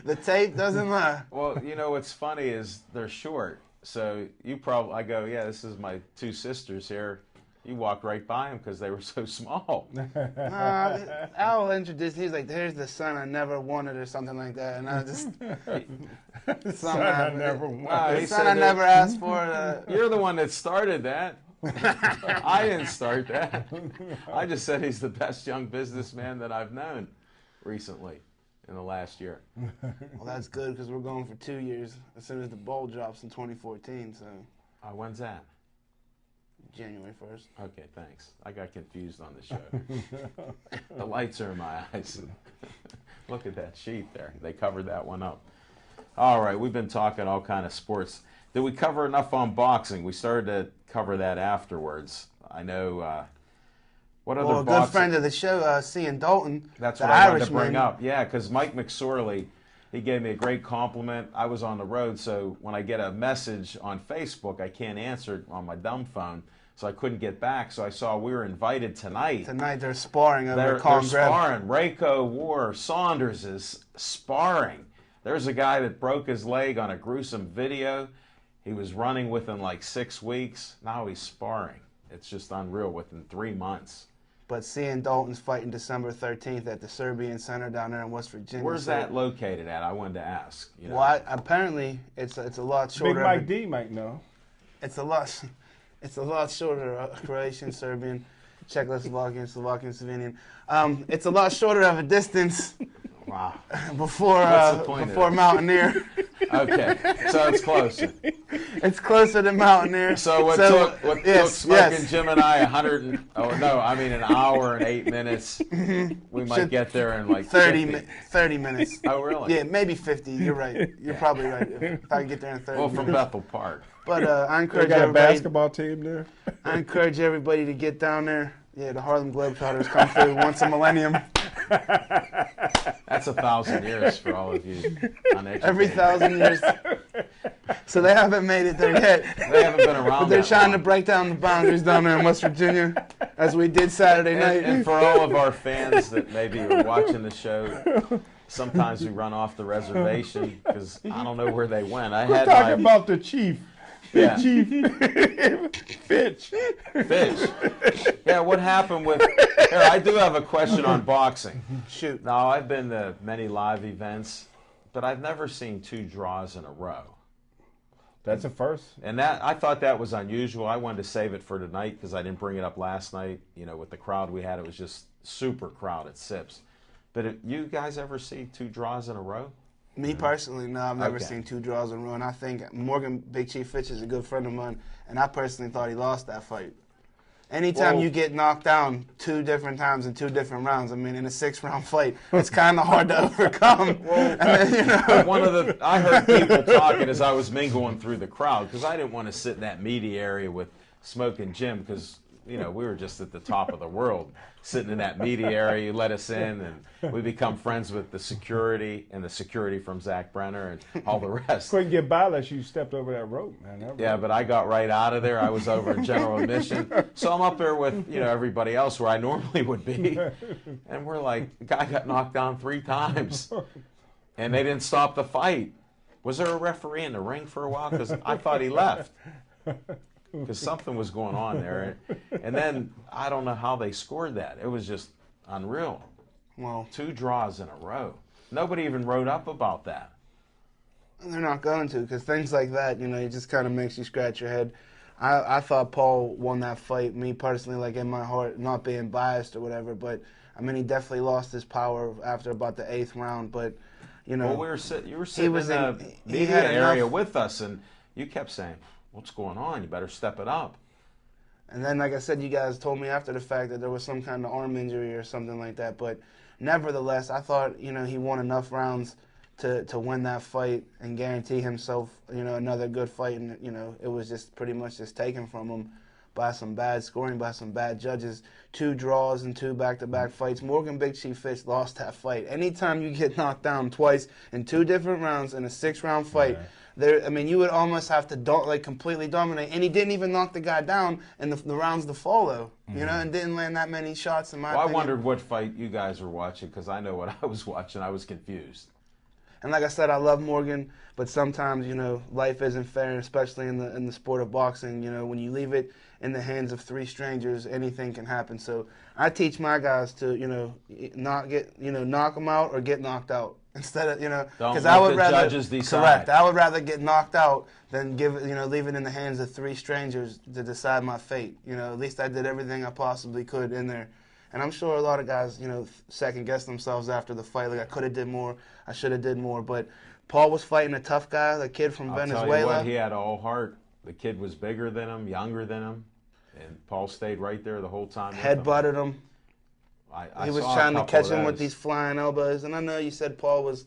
The tape doesn't lie. Well, you know what's funny is they're short. So I go, yeah, this is my 2 sisters here. You walked right by them because they were so small. Al introduced. He's like, "There's the son I never wanted," or something like that, and I just Son I never wanted. he the said son I that- never asked for. You're the one that started that. I didn't start that. I just said he's the best young businessman that I've known recently in the last year. Well, that's good because we're going for 2 years as soon as the bowl drops in 2014. So When's that? January 1st. Okay, thanks. I got confused on the show. The lights are in my eyes. Look at that sheet there. They covered that one up. All right, we've been talking all kind of sports. Did we cover enough on boxing? We started to cover that afterwards. I know. What other Well, a good friend of the show, Cian Dalton, That's the what I wanted to Irishman. bring up. Yeah, because Mike McSorley He gave me a great compliment. I was on the road, so when I get a message on Facebook, I can't answer it on my dumb phone, so I couldn't get back. So I saw we were invited tonight. Tonight they're sparring over They're Congreve. sparring. Rayco War Saunders is sparring. There's a guy that broke his leg on a gruesome video. He was running within like 6 weeks. Now he's sparring. It's just unreal within 3 months. But seeing Dalton's fighting December 13th at the Serbian Center down there in West Virginia. Where's that located at? I wanted to ask. You know. Well, apparently it's a lot shorter. Big Mike D might know. It's a lot shorter. Croatian, Serbian, Czechoslovakian, Slovakian, Slovenian. It's a lot shorter of a distance. Wow. Before Mountaineer. Okay, so it's closer. It's closer to Mountaineer. So what took Smoking Jim and I an hour and 8 minutes. We might get there in like 30 minutes. Oh, really? Yeah, maybe 50. You're right. You're probably right. If I can get there in 30 minutes. Well, from Bethel Park. But I encourage got everybody. A basketball team there. I encourage everybody to get down there. Yeah, the Harlem Globetrotters come through once a millennium. That's 1,000 years for all of you uneducated. Every 1,000 years. So they haven't made it there yet. They haven't been around. But they're trying to break down the boundaries down there in West Virginia, as we did Saturday night. And for all of our fans that maybe are watching the show, sometimes we run off the reservation because I don't know where they went. We're talking about the chief. Yeah. Chief Fitch. Yeah, what happened with... Here, I do have a question on boxing. Shoot. Now, I've been to many live events, but I've never seen 2 draws in a row. That's a first. And that I thought that was unusual. I wanted to save it for tonight because I didn't bring it up last night. You know, with the crowd we had, it was just super crowded, Sips. But you guys ever see 2 draws in a row? Me personally, no, I've never seen 2 draws in a row. And I think Morgan Big Chief Fitch is a good friend of mine, and I personally thought he lost that fight. Anytime you get knocked down 2 different times in 2 different rounds, I mean, in a 6-round fight, it's kind of hard to overcome. And then, I heard people talking as I was mingling through the crowd because I didn't want to sit in that media area with Smoking Jim because, we were just at the top of the world. Sitting in that media area, you let us in, and we become friends with the security and the security from Zach Brenner and all the rest. Couldn't get by unless you stepped over that rope, man. Yeah, but I got right out of there. I was over in general admission. So I'm up there with, everybody else where I normally would be. And we're like, the guy got knocked down 3 times. And they didn't stop the fight. Was there a referee in the ring for a while? Because I thought he left. Because something was going on there. And then I don't know how they scored that. It was just unreal. Well, 2 draws in a row. Nobody even wrote up about that. They're not going to, because things like that, it just kind of makes you scratch your head. I thought Paul won that fight, me personally, like in my heart, not being biased or whatever, but, he definitely lost his power after about the 8th round, but, Well, you were sitting in the he media had area enough. with us, and you kept saying, what's going on? You better step it up. And then, like I said, you guys told me after the fact that there was some kind of arm injury or something like that. But nevertheless, I thought, he won enough rounds to win that fight and guarantee himself, another good fight. And, it was just pretty much just taken from him by some bad scoring, by some bad judges. 2 draws and 2 back-to-back fights. Morgan Big Chief Fitch lost that fight. Anytime you get knocked down twice in 2 different rounds in a 6-round fight, you would almost have to completely dominate. And he didn't even knock the guy down in the rounds to follow, and didn't land that many shots in my opinion. I wondered what fight you guys were watching because I know what I was watching. I was confused. And like I said, I love Morgan, but sometimes, life isn't fair, especially in the sport of boxing. When you leave it in the hands of 3 strangers, anything can happen. So I teach my guys to, not get, knock them out or get knocked out. Instead of, because I would rather, judges decide. Correct. I would rather get knocked out than leave it in the hands of 3 strangers to decide my fate. At least I did everything I possibly could in there. And I'm sure a lot of guys, second guess themselves after the fight. Like, I could have did more. I should have did more. But Paul was fighting a tough guy, the kid from Venezuela. Tell you what, he had all heart. The kid was bigger than him, younger than him. And Paul stayed right there the whole time. Headbutted him. He was trying to catch him with these flying elbows. And I know you said Paul was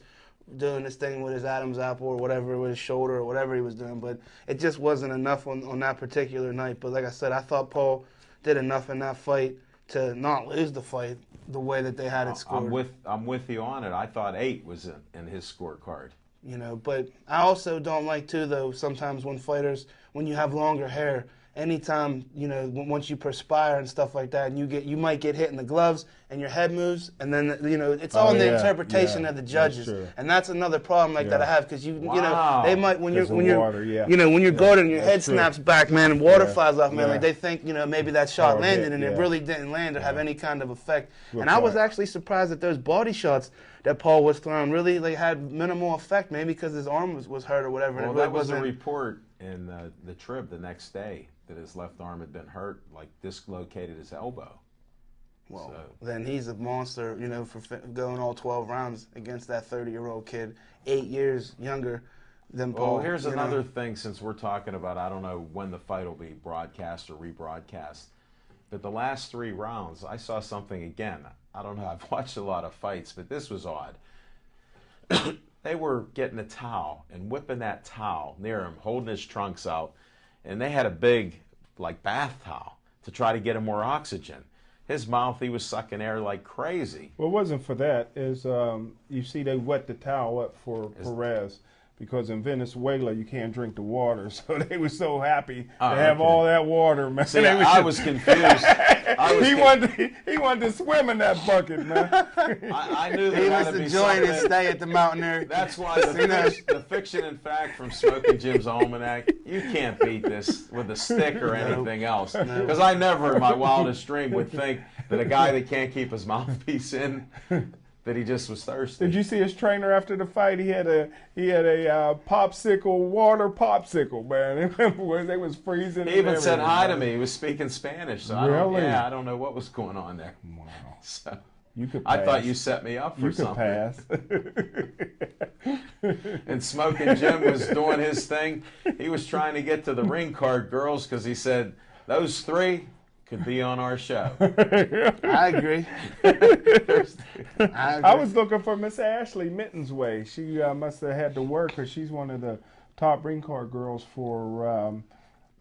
doing this thing with his Adam's apple or whatever, with his shoulder or whatever he was doing. But it just wasn't enough on that particular night. But like I said, I thought Paul did enough in that fight to not lose the fight the way that they had it scored. I'm with you on it. I thought 8 was in his scorecard. You know, but I also don't like too, though, sometimes when you have longer hair, anytime, you know, once you perspire and stuff like that, and you might get hit in the gloves and your head moves, and then, you know, it's all in the interpretation of the judges. And that's another problem that I have, because you know, they might, when you're you know, when you're guarding, your head snaps back, man, and water flies off, man, like they think, you know, maybe that shot landed and it really didn't land or have any kind of effect. And I was actually surprised that those body shots that Paul was throwing really had minimal effect, maybe because his arm was hurt or whatever. Well, that was a report in the Trib the next day that his left arm had been hurt, like dislocated his elbow. Well, then he's a monster, you know, for going all 12 rounds against that 30-year-old kid, 8 years younger than Paul. Well, here's another thing, since we're talking about, I don't know when the fight will be broadcast or rebroadcast, but the last 3 rounds, I saw something again. I don't know, I've watched a lot of fights, but this was odd. They were getting a towel and whipping that towel near him, holding his trunks out, and they had a big, like, bath towel to try to get him more oxygen. His mouth, he was sucking air like crazy. Well, it wasn't for that. You see, they wet the towel up for Perez, because in Venezuela you can't drink the water, so they were so happy to have all that water, man. See, I was confused. He wanted to swim in that bucket, man. I knew there he had was to be enjoying his something. stay at the Mountaineer. That's why the fiction and fact from Smoking Jim's Almanac, you can't beat this with a stick or anything else. Because I never in my wildest dream would think that a guy that can't keep his mouthpiece in, that he just was thirsty. Did you see his trainer after the fight? He had a popsicle, water popsicle, man. They was freezing. He even said hi to me. He was speaking Spanish, so really? I don't know what was going on there. Wow. So you could pass. I thought you set me up for something. You could pass. And Smoking Jim was doing his thing. He was trying to get to the ring card girls because he said those 3 could be on our show. I agree. I was looking for Miss Ashley Mittensway. She must have had to work, because she's one of the top ring card girls for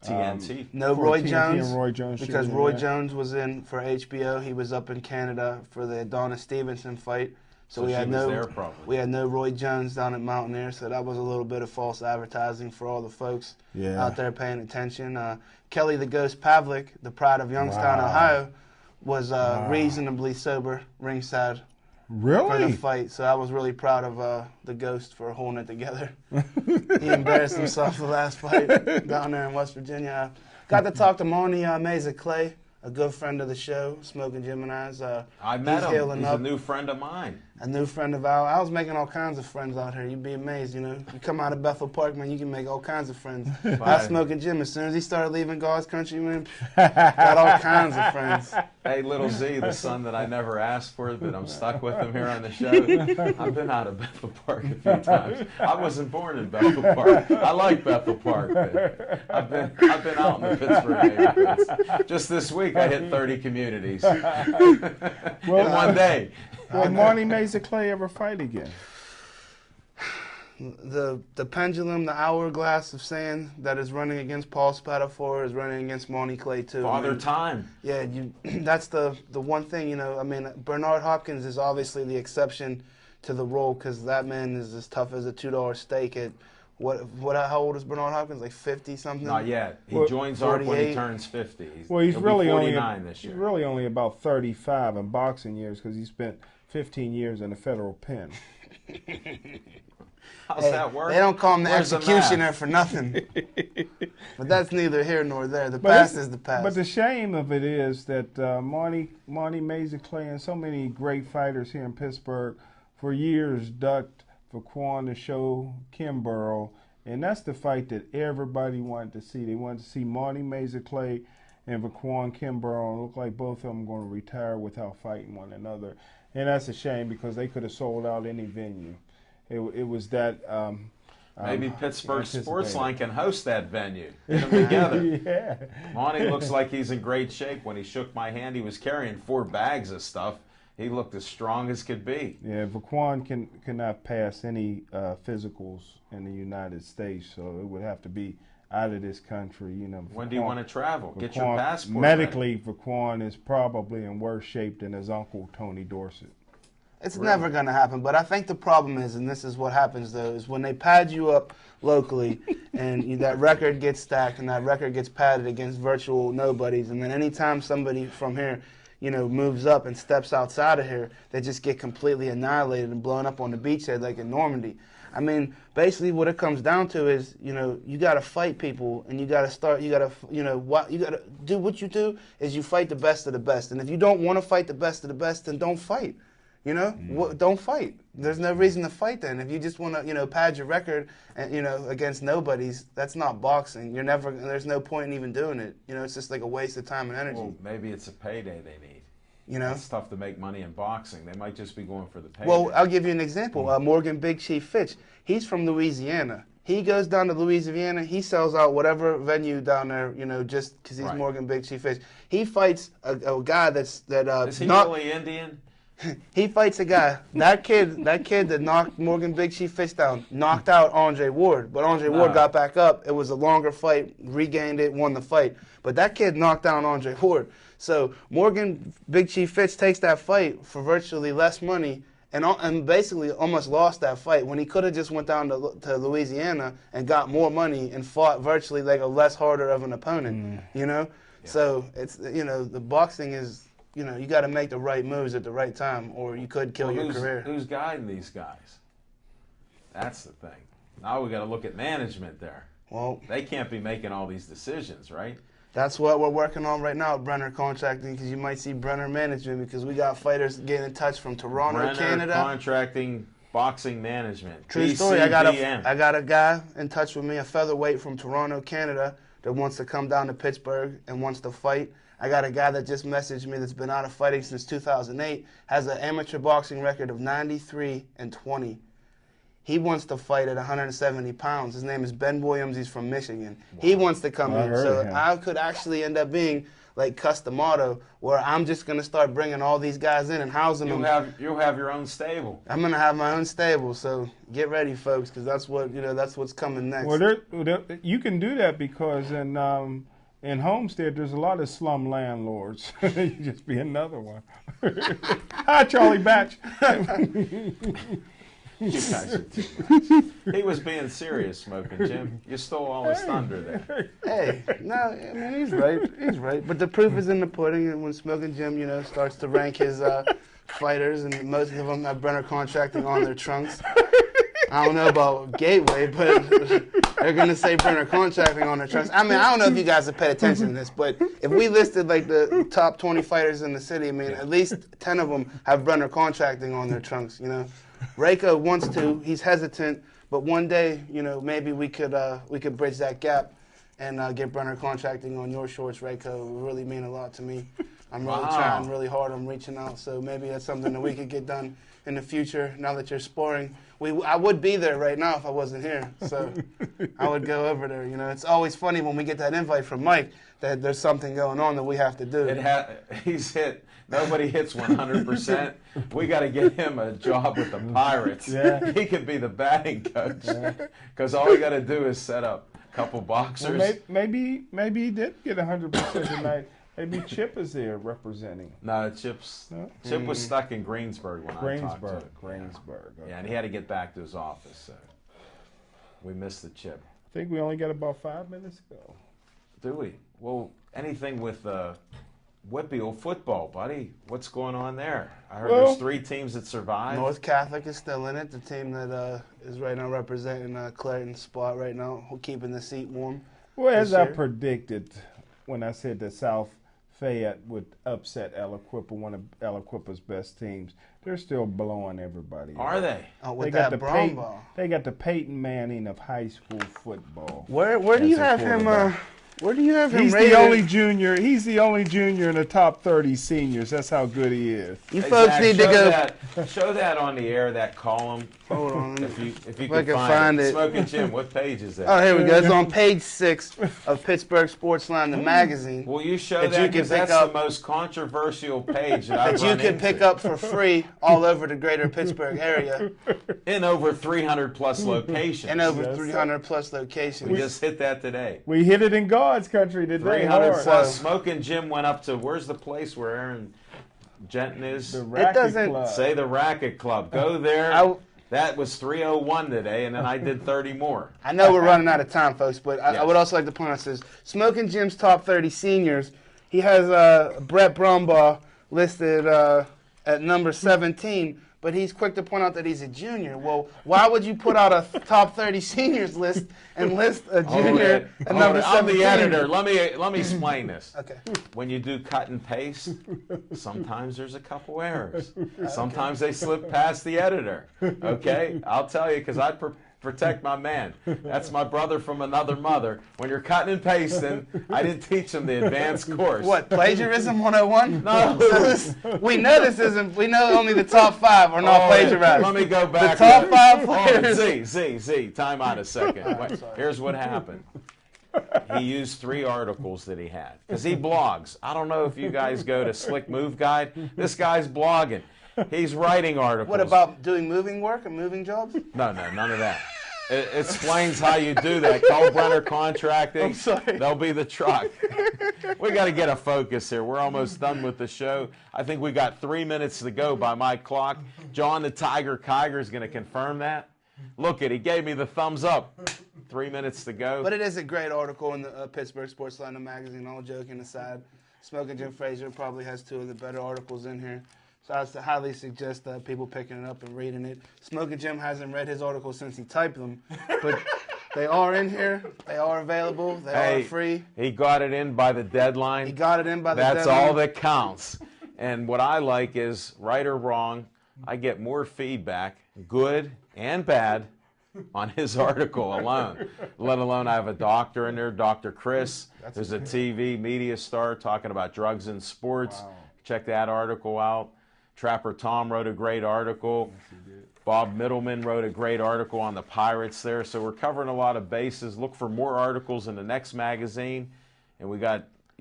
TNT. No, for Roy TNT Jones. And Roy Jones, because Roy Jones was in for HBO. He was up in Canada for the Adonis Stevenson fight. So we had no Roy Jones down at Mountaineer, so that was a little bit of false advertising for all the folks out there paying attention. Kelly the Ghost Pavlik, the pride of Youngstown, Ohio, was reasonably sober ringside for the fight. So I was really proud of the Ghost for holding it together. He embarrassed himself the last fight down there in West Virginia. Got to talk to Marnie Meza Clay, a good friend of the show, Smoking Jim and I's. I met him. He's a new friend of mine. A new friend of ours. I was making all kinds of friends out here. You'd be amazed, you know. You come out of Bethel Park, man, you can make all kinds of friends. I Smoking Jim, as soon as he started leaving God's country, man, got all kinds of friends. Hey, little Z, the son that I never asked for, but I'm stuck with him here on the show. I've been out of Bethel Park a few times. I wasn't born in Bethel Park. I like Bethel Park, but I've been out in the Pittsburgh neighborhoods. Just this week, I hit 30 communities in one day. Will Marnie Meza Clay ever fight again? The pendulum, the hourglass of sand that is running against Paul Spadafore is running against Marnie Clay too. Father Time. Yeah, that's the one thing, you know. I mean, Bernard Hopkins is obviously the exception to the rule, because that man is as tough as a $2 steak at how old is Bernard Hopkins? Like 50 something? Not yet. He joins ARP when he turns 50. He's really 49 this year. He's really only about 35 in boxing years, because he spent 15 years in a federal pen. How's that work? They don't call him the Where's executioner for nothing. But that's neither here nor there. The past is the past. But the shame of it is that Marnie Meza Clay and so many great fighters here in Pittsburgh for years ducked Vaquan to show Kimbrough, and that's the fight that everybody wanted to see. They wanted to see Marnie Meza Clay and Vaquan Kimbrough. It looked like both of them going to retire without fighting one another, and that's a shame, because they could have sold out any venue. It was that. Maybe Pittsburgh Sportsline can host that venue. Get them together. Yeah. Monty looks like he's in great shape. When he shook my hand, he was carrying 4 bags of stuff. He looked as strong as could be. Yeah, Vaquan cannot pass any physicals in the United States, so it would have to be out of this country. You know, When do you want to travel? Get your Vaquan- passport. Medically, Vaquan is probably in worse shape than his uncle Tony Dorsett. It's Really? never going to happen. But I think the problem is, and this is what happens, though, is when they pad you up locally and that record gets stacked and that record gets padded against virtual nobodies, and then anytime somebody from here, moves up and steps outside of here, they just get completely annihilated and blown up on the beachhead like in Normandy. I mean, basically what it comes down to is, you got to fight people, and you got to start, you got to do what you do is you fight the best of the best. And if you don't want to fight the best of the best, then don't fight. Don't fight. There's no reason to fight then. If you just want to, pad your record, and, against nobodies, that's not boxing. There's no point in even doing it. It's just like a waste of time and energy. Well, maybe it's a payday they need. It's tough to make money in boxing. They might just be going for the payday. Well, I'll give you an example. Morgan Big Chief Fitch, he's from Louisiana. He goes down to Louisiana. He sells out whatever venue down there, just because he's Right. Morgan Big Chief Fitch. He fights a guy Is he not. really Indian? He fights a guy. That kid that knocked Morgan Big Chief Fitch down, knocked out Andre Ward. But Andre Ward got back up. It was a longer fight, regained it, won the fight. But that kid knocked down Andre Ward. So Morgan Big Chief Fitch takes that fight for virtually less money and basically almost lost that fight when he could have just went down to Louisiana and got more money and fought virtually like a less harder of an opponent, Yeah. So it's, the boxing is, you got to make the right moves at the right time, or you could kill your career. Who's guiding these guys? That's the thing. Now we got to look at management there. Well, They can't be making all these decisions, right? that's what we're working on right now, Brenner Contracting, because you might see Brenner Management, because we got fighters getting in touch from Toronto, Brenner Canada. Contracting Boxing Management. True story. I got BCBM. a guy in touch with me, a featherweight from Toronto, Canada, that wants to come down to Pittsburgh and wants to fight. I got a guy that just messaged me that's been out of fighting since 2008, has an amateur boxing record of 93-20. He wants to fight at 170 pounds. His name is Ben Williams. He's from Michigan. Wow. He wants to come in. So I could actually end up being like Customato, where I'm just going to start bringing all these guys in and housing them. You'll have your own stable. I'm going to have my own stable. So get ready, folks, because that's what's coming next. Well, you can do that because in Homestead, there's a lot of slum landlords. You just be another one. Hi, Charlie Batch. You guys are too much. He was being serious, Smoking Jim. You stole all his thunder there. Hey, no, I mean, he's right. He's right. But the proof is in the pudding. And when Smoking Jim, starts to rank his fighters, and most of them have Brenner Contracting on their trunks. I don't know about Gateway, but they're going to say Brenner Contracting on their trunks. I mean, I don't know if you guys have paid attention to this, but if we listed like the top 20 fighters in the city, I mean, at least 10 of them have Brenner Contracting on their trunks, Rayco wants to. He's hesitant, but one day, maybe we could bridge that gap and get Brenner Contracting on your shorts, Rayco. It would really mean a lot to me. I'm really trying really hard. I'm reaching out, so maybe that's something that we could get done in the future. Now that you're sparring, I would be there right now if I wasn't here. So I would go over there. It's always funny when we get that invite from Mike that there's something going on that we have to do. He's hit. Nobody hits 100%. We got to get him a job with the Pirates. Yeah. He could be the batting coach because all we got to do is set up a couple boxers. Well, maybe he did get 100% tonight. Maybe Chip is there representing. No, Chip was stuck in Greensburg when I talked to him. Greensburg. Okay. Yeah, and he had to get back to his office. So we missed the Chip. I think we only got about 5 minutes ago. Do we? Well, anything with Whitfield football, buddy? What's going on there? I heard there's 3 teams that survived. North Catholic is still in it. The team that is right now representing Clareton's spot right now, keeping the seat warm. Well, as I predicted when I said that South Fayette would upset Aliquippa, one of Aliquippa's best teams, they're still blowing everybody. Are they? Oh, with that brown ball. They got the Peyton Manning of high school football. Where do you have him Where do you have him He's rated? the only junior. He's the only junior in the top 30 seniors. That's how good he is. You Hey, folks Zach, need to show go. show that on the air, that column. Hold on. If you I can can find find it. it. Smoking Jim, what page is that? Oh, here we go. It's on page 6 of Pittsburgh Sportsline, the magazine. Will you show That that? you can Because pick that's up- the most controversial page that I've That you run can into. pick up for free all over the greater Pittsburgh area In over 300 plus locations. and over Yes, 300 plus locations. We just hit that today. We hit it in God's country today. 300 hard. plus. Smoking Jim went up to, where's the place where Aaron Jensen is? The Racket doesn't Club. Say the Racket Club. Go there. That was 301 today, and then I did 30 more. I know we're running out of time, folks, but I Yes. would also like to point out this. Smoking Jim's top 30 seniors, he has Brett Brumbaugh listed at number 17, but he's quick to point out that he's a junior. Well, why would you put out a top 30 seniors list and list a junior at number 17? I'm the editor. Let me explain this. Okay. When you do cut and paste, sometimes there's a couple errors. Sometimes they slip past the editor. Okay? I'll tell you because I protect my man. That's my brother from another mother. When you're cutting and pasting, I didn't teach him the advanced course. What, plagiarism 101? No. We know this isn't, we know only the top 5 are not Oh, plagiarized. Let me go back. The top 5 Oh, players. Z. Time out a second. Wait, here's what happened. He used 3 articles that he had because he blogs. I don't know if you guys go to Slick Move Guide. This guy's blogging. He's writing articles. What about doing moving work and moving jobs? No, none of that. It explains how you do that. Call Brenner Contracting. I'm sorry. They'll be the truck. We got to get a focus here. We're almost done with the show. I think we got 3 minutes to go by my clock. John the Tiger Kiger is going to confirm that. Look he gave me the thumbs up. 3 minutes to go. But it is a great article in the Pittsburgh Sportsline magazine, all joking aside. Smoking Jim Frazier probably has 2 of the better articles in here. So I highly suggest people picking it up and reading it. Smoking Jim hasn't read his articles since he typed them, but they are in here. They are available. They are free. He got it in by the deadline. He got it in by the That's deadline. all that counts. And what I like is, right or wrong, I get more feedback, good and bad, on his article alone. Let alone I have a doctor in there, Dr. Chris. There's a TV media star talking about drugs in sports. Wow. Check that article out. Trapper Tom wrote a great article. Bob Middleman wrote a great article on the Pirates there. So we're covering a lot of bases. Look for more articles in the next magazine. And you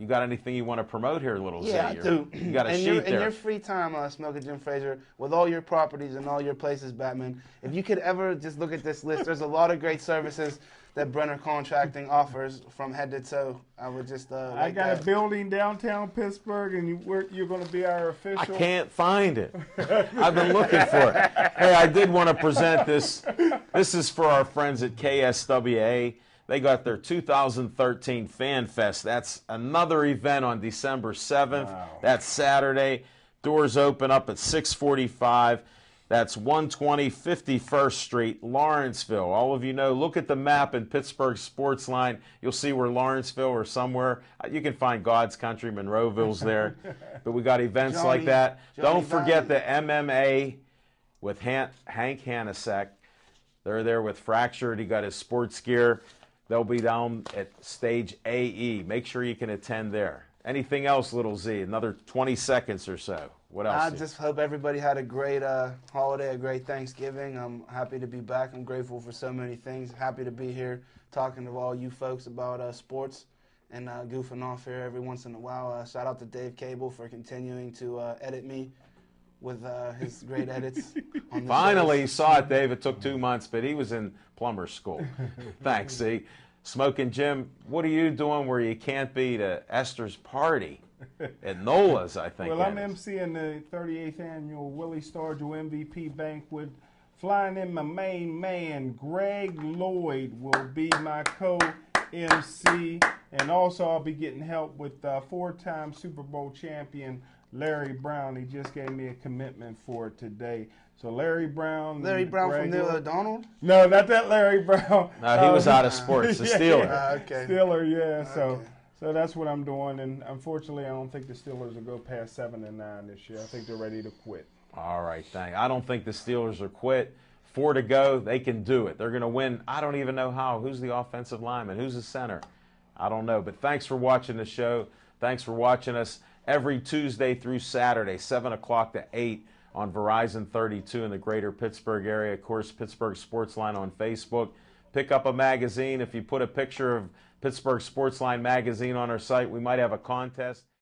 got anything you want to promote here, Little Z? Yeah, I do. You got a in sheet your, there. In your free time, Smoking Jim Frazier, with all your properties and all your places, Batman, if you could ever just look at this list, there's a lot of great services that Brenner Contracting offers from head to toe. I would just I got a building downtown Pittsburgh, and you're going to be our official. I can't find it. I've been looking for it. Hey, I did want to present this. This is for our friends at KSWA. They got their 2013 Fan Fest. That's another event on December 7th. Wow. That's Saturday. Doors open up at 6:45. That's 120 51st Street, Lawrenceville. All of you know, look at the map in Pittsburgh Sportsline. You'll see where Lawrenceville or somewhere. You can find God's Country, Monroeville's there. But we got events like that. Don't forget the MMA with Hank Hanasek. They're there with Fractured. He got his sports gear. They'll be down at stage AE. Make sure you can attend there. Anything else, Little Z? Another 20 seconds or so. What else? I just hope everybody had a great holiday, a great Thanksgiving. I'm happy to be back. I'm grateful for so many things. Happy to be here talking to all you folks about sports and goofing off here every once in a while. Shout out to Dave Cable for continuing to edit me with his great edits. On the Finally shows. saw it, Dave. It took 2 months, but he was in plumber school. Thanks, Z. Smoking Jim, what are you doing where you can't be to Esther's party at Nola's, I think? Well, I'm it is. emceeing the 38th annual Willie Stargell MVP banquet. Flying in my main man, Greg Lloyd, will be my co-MC. And also I'll be getting help with 4-time Super Bowl champion Larry Brown. He just gave me a commitment for it today. So Larry Brown. Larry Brown Greg from Neil Lloyd. O'Donnell? No, not that Larry Brown. No, he was out of sports. The Steeler. Okay. Steeler, yeah. Okay. So that's what I'm doing. And unfortunately, I don't think the Steelers will go past 7-9 this year. I think they're ready to quit. All right, thank. I don't think the Steelers are quit. 4 to go. They can do it. They're going to win. I don't even know how. Who's the offensive lineman? Who's the center? I don't know. But thanks for watching the show. Thanks for watching us every Tuesday through Saturday, 7 o'clock to 8 on Verizon 32 in the greater Pittsburgh area. Of course, Pittsburgh Sportsline on Facebook. Pick up a magazine. If you put a picture of Pittsburgh Sportsline magazine on our site, we might have a contest.